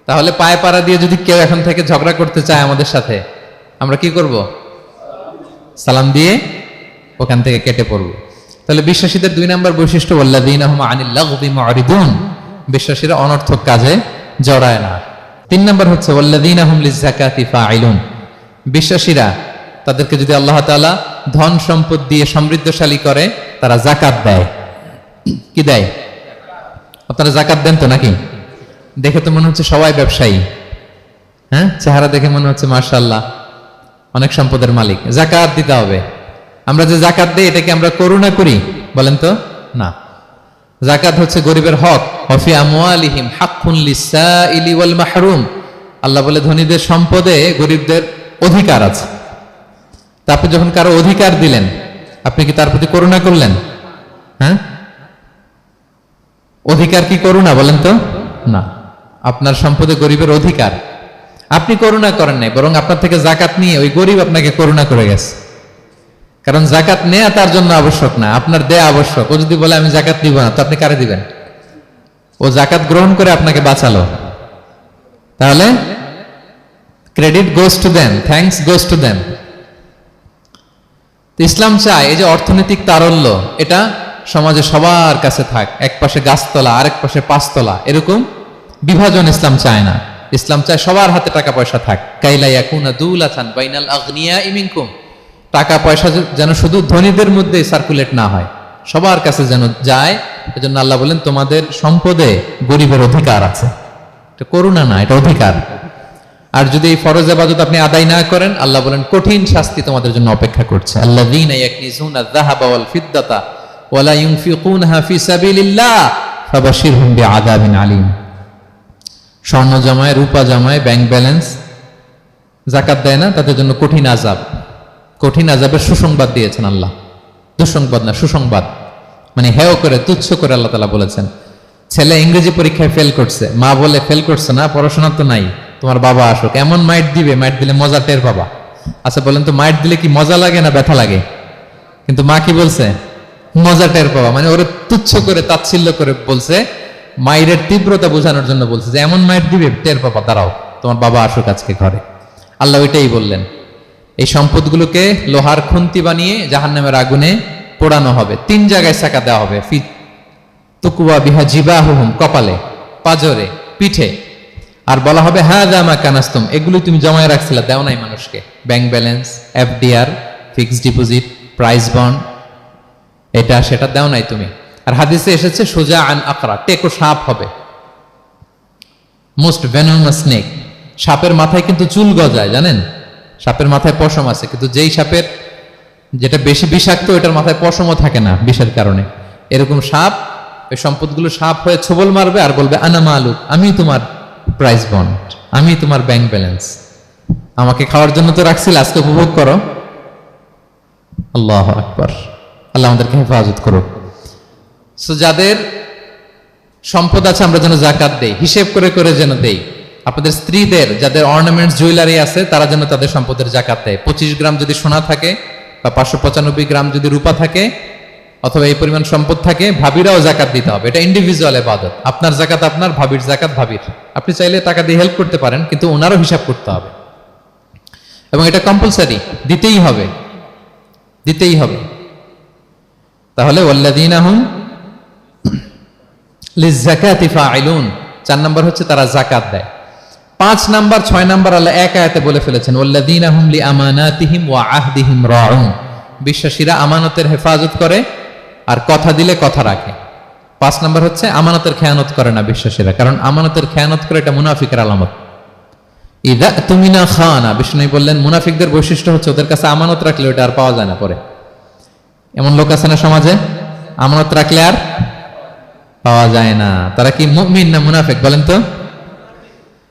তাহলে পায়ে পাড়া দিয়ে যদি কেউ এখন থেকে ঝগড়া করতে চায় আমাদের সাথে, আমরা কি করব? সালাম দিয়ে ওখান থেকে কেটে পড়ব। তাহলে বিশ্বাসীদের 2 নম্বর বৈশিষ্ট্য, ওয়াল্লাযীনা হুম আনিল লাগবি মুরিদুন, বিশ্বাসীরা অনর্থক কাজে জড়ায় না। 3 নম্বর হচ্ছে ওয়াল্লাযীনা হুম লিযাকাতি ফাঈলুন, বিশ্বাসীরা তাদেরকে যদি আল্লাহ তাআলা ধন সম্পদ দিয়ে সমৃদ্ধশালী করে, তারা যাকাত দেয়। কি দেয়? আপনারা যাকাত দেন তো নাকি? দেখে তো মনে হচ্ছে সবাই ব্যবসায়ী, হ্যাঁ, চেহারা দেখে মনে হচ্ছে মাশাআল্লাহ অনেক সম্পদের মালিক। যাকাত দিতে হবে। আমরা যে যাকাত দেই, এটা কি আমরা করুণা করি? বলেন তো না। যাকাত হচ্ছে গরিবের হক। ওয়াফি আমওয়ালিহিম হাক্কুন লিসাইলি ওয়াল মাহরুম, আল্লাহ বলে ধনীদের সম্পদে গরিবদের অধিকার আছে। তা আপনি যখন কারো অধিকার দিলেন, আপনি কি তার প্রতি করুণা করলেন? হ্যাঁ, অধিকার কি করুণা? বলেন তো না। আপনার সম্পদে গরিবের অধিকার, আপনি করুণা করেন নাই, বরং আপনার থেকে যাকাত নিয়ে ওই গরিব আপনাকে করুণা করে গেছে। কারণ যাকাত নেয়া তার জন্য আবশ্যক না, আপনার দেয়া আবশ্যক। ও যদি বলে আমি যাকাত দিব না, তো আপনি কারে দিবেন? ও যাকাত গ্রহণ করে আপনাকে বাঁচালো, তাহলে credit goes to them, thanks goes to them. ইসলাম চায় এই যে অর্থনৈতিক তারল্য, এটা সমাজে সবার কাছে থাক, এক পাশে গাছতলা আরেক পাশে পাঁচতলা, এরকম বিভাজন ইসলাম চায় না। ইসলাম চায় সবার হাতে টাকা পয়সা থাক। কাইলা ইয়াকুনা দুলাতান বাইনাল আগনিয়া মিনকুম, টাকা পয়সা যেন শুধু ধনীদের মধ্যে সার্কুলেট না হয়, সবার কাছে যেন যায়। এজন্য আল্লাহ বলেন তোমাদের সম্পদে গরিবের অধিকার আছে। এটা করুণা না, এটা অধিকার। আর যদি এই ফরজ ইবাদত আপনি আদায় না করেন, আল্লাহ বলেন কঠিন শাস্তি তোমাদের জন্য অপেক্ষা করছে। আল্লাযীনা ইয়াকনিজুনা আয-যাহাবা ওয়াল ফিদ্দাতা ওয়া লা ইউনফিকুনহা ফি সাবিলিল্লাহ ফাবাশশিরহুম বিআযাবিন আলীম। স্বর্ণ জমায়, রূপা জমায়, ব্যাংক ব্যালেন্স, যাকাত দেয় না, তাদের জন্য কঠিন আযাব, কঠিন আযাবের সুসংবাদ দিয়েছেন আল্লাহ। দুঃসংবাদ না, সুসংবাদ। মানে হেয় করে, তুচ্ছ করে আল্লাহ তাআলা বলেছেন। ছেলে ইংরেজি পরীক্ষায় ফেল করছে, মা বলে ফেল করছে না, পড়াশোনা তো নাই, তোমার বাবা আসুক, এমন মাইট দিবে, মাইট দিলে মজা টের পাবা। আচ্ছা বলেন তো, মাইট দিলে কি মজা লাগে না ব্যথা লাগে? কিন্তু মা কি বলছে? মজা টের পাবা। মানে ওরে তুচ্ছ করে, তাচ্ছিল্য করে বলছে, মায়ের তীব্রতা বোঝানোর জন্য বলছে যে এমন মাইট দিবে, টের পাবা, দাঁড়াও, তোমার বাবা আসুক আজকে ঘরে। আল্লাহ ওইটাই বললেন। এই সম্পদগুলোকে লোহার খুন্তি বানিয়ে জাহান্নামের আগুনে পোড়ানো হবে। 3 জায়গায় চাকা দেওয়া হবে। তুকুয়া বিহা জিবাহুহুম, কপালে, পাজরে, পিঠে। আর বলা হবে হাযা মা কানাস্তুম, এগুলো তুমি জমায় রাখছিলে, দাও নাই মানুষকে। Bank balance, FDR, fixed deposit, price bond, এটা সেটা দাও নাই তুমি। আর হাদিসে এসেছে সোজা আন আকরা, টেকো সাপ হবে, মোস্ট ভেনোমাস স্নেক। সাপের মাথায় কিন্তু চুল গজায়, জানেন? সাপের মাথায় পশম আছে, কিন্তু যেই সাপের যেটা বেশি বিষাক্ত, এটার মাথায় পশমও থাকে না বিষের কারণে। এরকম সাপ ওই সম্পদগুলো সাপ হয়ে ছোবল মারবে আর বলবে আনা মালুক, আমি তোমার প্রাইস বন্ড, আমি তোমার ব্যাংক ব্যালেন্স, আমাকে খাওয়ার জন্য তো রাখছিল, আজকে উপভোগ করো। আল্লাহু আকবার। আল্লাহ আমাদেরকে হেফাজত করুক। সো যাদের সম্পদ আছে আমরা যেন যাকাত দেই, হিসেব করে করে যেন দেই। আপনাদের স্ত্রীদের যাদের অর্নামেন্টস, জুয়েলারি আছে, তারা যেন তাদের সম্পদের যাকাত দেয়। 25 গ্রাম যদি সোনা থাকে বা 595 গ্রাম যদি রূপা থাকে, অথবা এই পরিমাণ সম্পদ থাকে, ভাবিরাও যাকাত দিতে হবে। এটা ইন্ডিভিজুয়াল ইবাদত। আপনার যাকাত আপনার, ভাবির যাকাত ভাবির। আপনি চাইলে টাকা দিয়ে হেল্প করতে পারেন, কিন্তু ওনারও হিসাব করতে হবে, এবং এটা কম্পালসারি, দিতেই হবে, দিতেই হবে। তাহলে ওয়াল্লাযীনা হুম লিয-যাকাতি ফাঈলুন, 4 নাম্বার হচ্ছে তারা যাকাত দেয়। 5 নাম্বার 6 নাম্বার আল্লাহ এক আয়াতে বলে ফেলেছেন, ওয়াল্লাযীনা হুম লিআমানাতিহিম ওয়া আহদিহিম রাউন, বিশ্বাসীরা আমানতের হেফাজত করে আর কথা দিলে কথা রাখে। 5 নাম্বার হচ্ছে আমানতের খেয়ানত করে না বিশ্বাসীরা, কারণ আমানতের খেয়ানত করে এটা মুনাফিকের আলামত। ইযা তুমিনা খানা, বিষ্ণু বললেন মুনাফিকদের বৈশিষ্ট্য হচ্ছে ওদের কাছে আমানত রাখলে ওটা আর পাওয়া যায় না পরে। এমন লোক আছে না সমাজে, আমানত রাখলে আর পাওয়া যায় না। তারা কি মুমিন না মুনাফিক বলেন তো?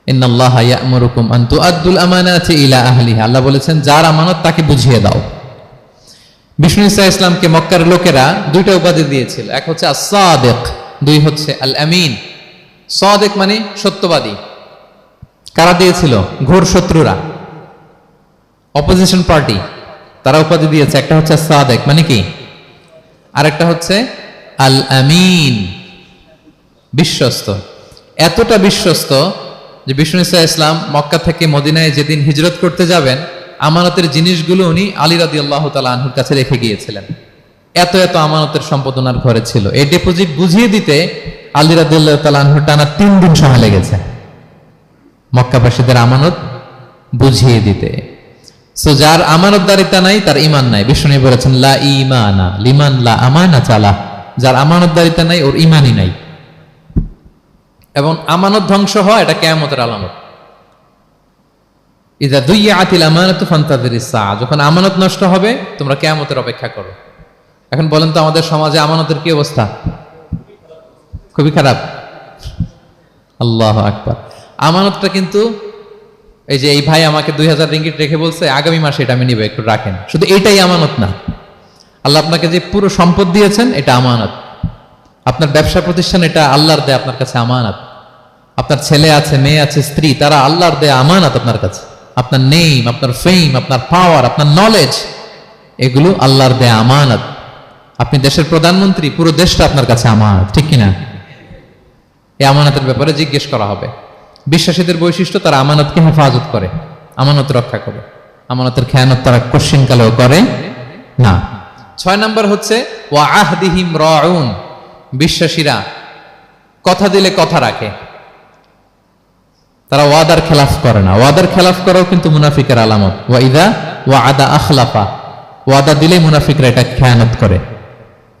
ইন্নাল্লাহা ইয়া'মুরুকুম আন তুআদ্দুল আমানাতি ইলা আহলিহা, আল্লাহ বলেছেন যার আমানত তাকে বুঝিয়ে দাও। বিষ্ণু ঈসা ইসলামকে মক্কার লোকেরা 2টা উপাধি দিয়েছিল, এক হচ্ছে আস-সাদিক, 2 হচ্ছে আল আমিন। সাদিক মানে সত্যবাদী। কারা দিয়েছিল? ঘোর শত্রুরা, অপোজিশন পার্টি, তারা উপাধি দিয়েছে। একটা হচ্ছে সাদিক মানে কি, আরেকটা হচ্ছে আল আমিন, বিশ্বস্ত। এতটা বিশ্বস্ত যে বিষ্ণু ঈসা ইসলাম মক্কা থেকে মদিনায় যেদিন হিজরত করতে যাবেন, আমানতের জিনিসগুলো উনি আলী রাদিয়াল্লাহু তাআলা আনহুর কাছে রেখে গিয়েছিলেন। এত এত আমানতের সম্পদ ওনার ঘরে ছিল। এই ডিপোজিট বুঝিয়ে দিতে আলী রাদিয়াল্লাহু তাআলা আনহুর টানা 3 দিন সময় লেগেছে, মক্কাবাসীদের আমানত বুঝিয়ে দিতে। সো যার আমানতদারিতা নাই তার ঈমান নাই। বিষ্ণু বলেছেন লা ঈমানা লিমান লা আমানাতা আলা, যার আমানতদারিতা নাই ওর ঈমানই নাই। এবং আমানত ধ্বংস হয় এটা কিয়ামতের আলামত। ইযা দুইয়াতিল আমানাতু ফান্তাযিরিস সাআ, যখন আমানত নষ্ট হবে তোমরা কিয়ামতের অপেক্ষা করো। এখন বলেন তো আমাদের সমাজে আমানতের কি অবস্থা? খুবই খারাপ। আল্লাহু আকবার। আমানতটা কিন্তু এই যে এই ভাই আমাকে 2000 রিঙ্গিট রেখে বলছে আগামী মাসে এটা আমি নিব, একটু রাখেন, শুধু এটাই আমানত না। আল্লাহ আপনাকে যে পুরো সম্পদ দিয়েছেন এটা আমানত। আপনার ব্যবসা প্রতিষ্ঠান এটা আল্লাহর দেয়া আপনার কাছে আমানত। আপনার ছেলে আছে, মেয়ে আছে, স্ত্রী, তারা আল্লাহর দেয়া আমানত আপনার কাছে। আপনার নেম, আপনার ফেম, আপনার পাওয়ার, আপনার নলেজ, এগুলো আল্লাহর দেয়া আমানত। আপনি দেশের প্রধানমন্ত্রী, পুরো দেশটা আপনার কাছে আমানত, ঠিক কিনা? এই আমানতের ব্যাপারে জিজ্ঞেস করা হবে। বিশ্বাসীদের বৈশিষ্ট্য, তারা আমানতকে হেফাজত করে, আমানত রক্ষা করে, আমানতের খেয়ানত তারা কোশ্চিনকালেও করে না। 6 নম্বর হচ্ছে ওয়া আহদিহিম রাউন, বিশ্বাসীরা কথা দিলে কথা রাখে, তারা ওয়াদার খেলাফ করে না। ওয়াদার খেলাফ করাও কিন্তু মুনাফিকের আলামত। ওয়া ইযা ওয়াআদা আখলাফা, ওয়াদা দিলে মুনাফিকরা এটা খেয়ানত করে,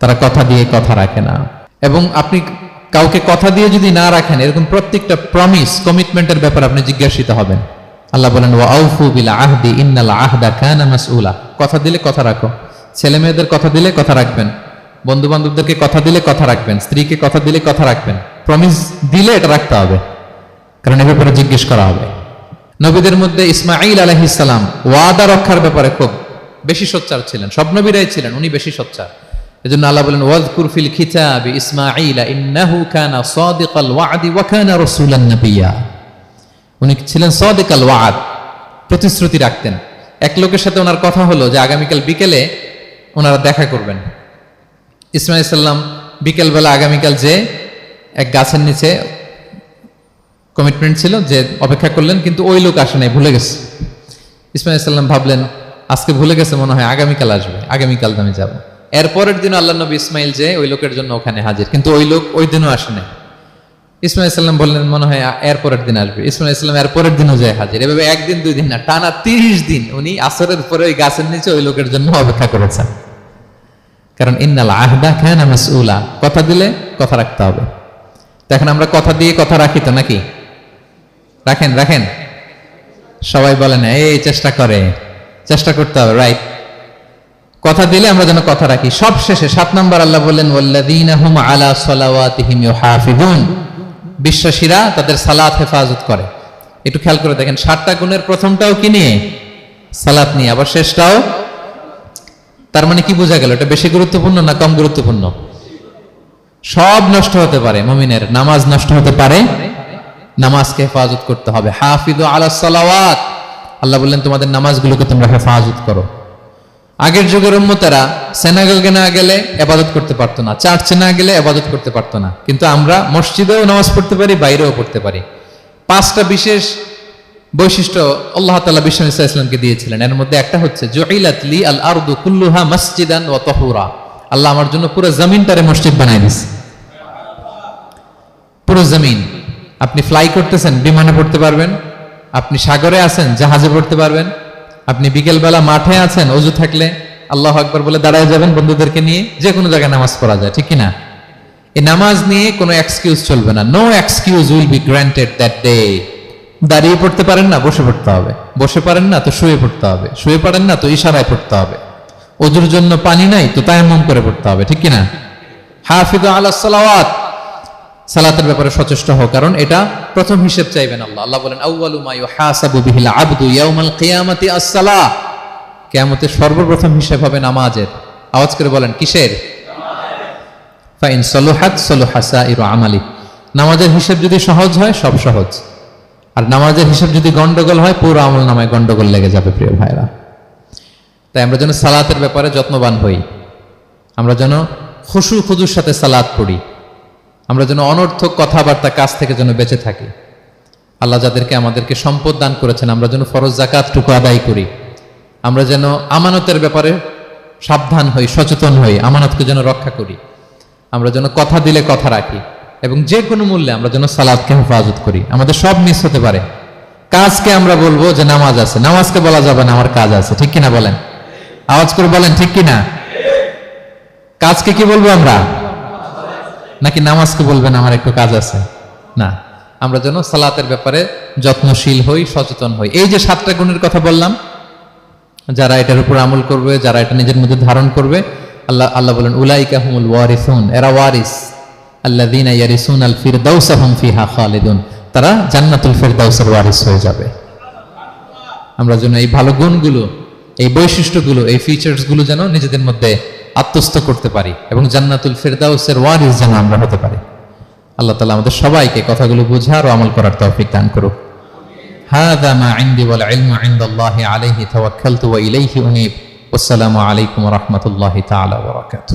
তারা কথা দিয়ে কথা রাখে না। এবং আপনি কাউকে কথা দিয়ে যদি না রাখেন, এরকম প্রত্যেকটা প্রমিস, কমিটমেন্টের ব্যাপারে আপনি জিজ্ঞাসিত হবেন। আল্লাহ বলেন ওয়া আউফু বিল আহদি ইন্নাল আহদা কানা মাসউলা। কথা দিলে কথা রাখো, ছেলে মেয়েদের কথা দিলে কথা রাখবেন, বন্ধু বান্ধবদেরকে কথা দিলে কথা রাখবেন, স্ত্রীকে কথা দিলে কথা রাখবেন। প্রমিস দিলে এটা রাখতে হবে, কারণ এর ব্যাপারে জিজ্ঞেস করা হবে। নবীদের মধ্যে ইসমাঈল আলাইহিস সালাম ওয়াদা রক্ষার ব্যাপারে খুব বেশি সোচ্চার ছিলেন, সব নবীরাই ছিলেন, উনি বেশি সোচ্চার। এজন্য আল্লাহ বলেন ওয়াযকুর ফিল কিতাবি ইসমাঈল ইন্নাহু কানা সাদিকাল ওয়াদি ওয়া কানা রাসূলান নাবিয়্যা। উনি ছিলেন সাদিকাল ওয়াদ, প্রতিশ্রুতি রাখতেন। এক লোকের সাথে ওনার কথা হলো যে আগামীকাল বিকেলে ওনারা দেখা করবেন। ইসমাঈল সাল্লাম বিকেলবেলা আগামীকাল যে এক গাছের নিচে কমিটমেন্ট ছিল যে অপেক্ষা করলেন, কিন্তু ওই লোক আসে নাই, ভুলে গেছে। ইসমাঈল সাল্লাম ভাবলেন আজকে ভুলে গেছে, মনে হয় আগামীকাল আসবে, আগামীকাল আমি যাব। এরপরের দিন আল্লাহ নবী ইসমাইল যে ওই লোকের জন্য ওখানে হাজির, কিন্তু ওই লোক ওই দিনও আসে নাই। ইসমাঈল সাল্লাম বললেন মনে হয় এরপরের দিন আসবে। ইসমাঈল সাল্লাম এরপরের দিনও যায় হাজির। এভাবে একদিন 2 দিন না, টানা 30 দিন উনি আসরের পরে ওই গাছের নিচে ওই লোকের জন্য অপেক্ষা করেছেন। কারণ ইন্নাল আহদা কানা মাসউলা, কথা দিলে কথা রাখতে হবে। তো এখন আমরা কথা দিয়ে কথা রাখি তো নাকি? রাখেন রাখেন, সবাই বলে না, এই চেষ্টা করতে হবে, রাইট? কথা দিলে আমরা যেন কথা রাখি। সব শেষে 7 নম্বর আল্লাহ বললেন ওয়াল্লাযীনা হুম আলা সালাওয়াতিহিম ইউহাফিজুন, বিশ্বাসীরা তাদের সালাত হেফাজত করে। একটু খেয়াল করে দেখেন, 7টা গুণের প্রথমটাও কি নিয়ে? সালাত নিয়ে, আবার শেষটাও। তার মানে কি বোঝা গেল? এটা বেশি গুরুত্বপূর্ণ না কম গুরুত্বপূর্ণ? সব নষ্ট হতে পারে, মুমিনের নামাজ নষ্ট হতে পারে, নামাজকে হেফাজত করতে হবে। হাফিজু আলা সালাওয়াত, আল্লাহ বললেন তোমাদের নামাজগুলোকে তোমরা হেফাজত করো। আগের যুগের উম্মতেরা সিনাগোগে না গেলে ইবাদত করতে পারতো না, চার্চে না গেলে ইবাদত করতে পারতো না, কিন্তু আমরা মসজিদেও নামাজ পড়তে পারি, বাইরেও পড়তে পারি। 5টা বিশেষ বৈশিষ্ট্য আল্লাহ তাআলা বিশ্বনবী সাল্লাল্লাহু আলাইহি ওয়াসাল্লামকে দিয়েছিলেন। এর মধ্যে একটা হচ্ছে জুইলাত লি আল আরদু কুল্লুহা মাসজিদান ওয়া তাহুরা, আল্লাহ আমার জন্য পুরো জমিনটারে মসজিদ বানাই দিয়েছে। পুরো জমিন, আপনি ফ্লাই করতেছেন, বিমানে পড়তে পারবেন, আপনি সাগরে আছেন, জাহাজে পড়তে পারবেন, আপনি বিকেলবেলা মাঠে আছেন, ওযু থাকলে আল্লাহু আকবার বলে দাঁড়ায় যাবেন, বন্ধুদেরকে নিয়ে যে কোনো জায়গায় নামাজ পড়া যায়, ঠিক কি না? এই নামাজ নিয়ে কোনো এক্সকিউজ চলবে না। No excuse will be granted that day. দাঁড়িয়ে পড়তে পারেন না, বসে পড়তে হবে, বসে পারেন না তো শুয়ে পড়তে হবে, শুয়ে পারেন না তো ইশারায় পড়তে হবে, ওযুর জন্য পানি নাই তো তায়াম্মুম করে পড়তে হবে, ঠিক কি না? হাফিজু আলাস সালাওয়াত, সালাতের ব্যাপারে সচেষ্ট হও, কারণ এটা প্রথম হিসেব চাইবেন আল্লাহ। আল্লাহ বলেন আউয়ালু মা ইউহাসাবু বিহিল আবদু ইয়াউমাল কিয়ামাতি আস-সালাহ, কিয়ামতের সর্বপ্রথম হিসেব হবে নামাজের। আওয়াজ করে বলেন কিসের? ফা ইন সালুহাত সালুহা সাইরু আমালি, নামাজের হিসেব যদি সহজ হয় সব সহজ, আর নামাজের হিসেব যদি গন্ডগোল হয় পুরো আমল নামায় গন্ডগোল লেগে যাবে। প্রিয় ভাইরা, তাই আমরা যেন সালাতের ব্যাপারে যত্নবান হই, আমরা যেন খুশু খুজুর সাথে সালাত পড়ি, আমরা যেন অনর্থক কথাবার্তা কাজ থেকে যেন বেঁচে থাকি। আল্লাহ যাদেরকে আমাদেরকে সম্পদ দান করেছেন, আমরা যেন ফরজ যাকাতটুকু আদায় করি, আমরা যেন আমানতের ব্যাপারে সাবধান হই, সচেতন হই, আমানতকে যেন রক্ষা করি, আমরা যেন কথা দিলে কথা রাখি, এবং যে কোনো মূল্যে আমরা যেন সালাতকে হেফাজত করি। আমাদের সব মিস হতে পারে, কাজকে আমরা বলবো যে নামাজ আছে, নামাজকে বলা যাবে না আমার কাজ আছে, ঠিক কিনা বলেন? আওয়াজ করে বলেন ঠিক কিনা? কাজকে কি বলবো আমরা, নাকি নামাজকে বলবেন আমার একটু কাজ আছে? না, আমরা যেন সালাতের ব্যাপারে যত্নশীল হই, সচেতন হই। এই যে 7টা গুণের কথা বললাম, যারা এটার উপর আমল করবে, যারা এটা নিজের মধ্যে ধারণ করবে, আল্লাহ বলেন উলাইকা হুমুল ওয়ারিসুন, এরা ওয়ারিস, আল্লাযীনা ইয়ারিসুনাল ফিরদাউসা হুম ফিহা খালিদুন, তারা জান্নাতুল ফিরদাউসের ওয়ারিস হয়ে যাবে। আমরা যেন এই ভালো গুণগুলো, এই বৈশিষ্ট্যগুলো, এই ফিচার্সগুলো যেন নিজেদের মধ্যে আত্মস্থ করতে পারি, এবং জান্নাতুল ফিরদাউসের ওয়ারিস যেন আমরা হতে পারি। আল্লাহ তাআলা আমাদের সবাইকে কথাগুলো বোঝার ও আমল করার তৌফিক দান করুক। হাযা মা ইনদি ওয়াল ইলমু ইনদাল্লাহি আলাইহি তাওয়াক্কালতু ওয়া ইলাইহি উনীব। আসসালামু আলাইকুম ওয়া রাহমাতুল্লাহি তাআলা ওয়া বারাকাতুহু।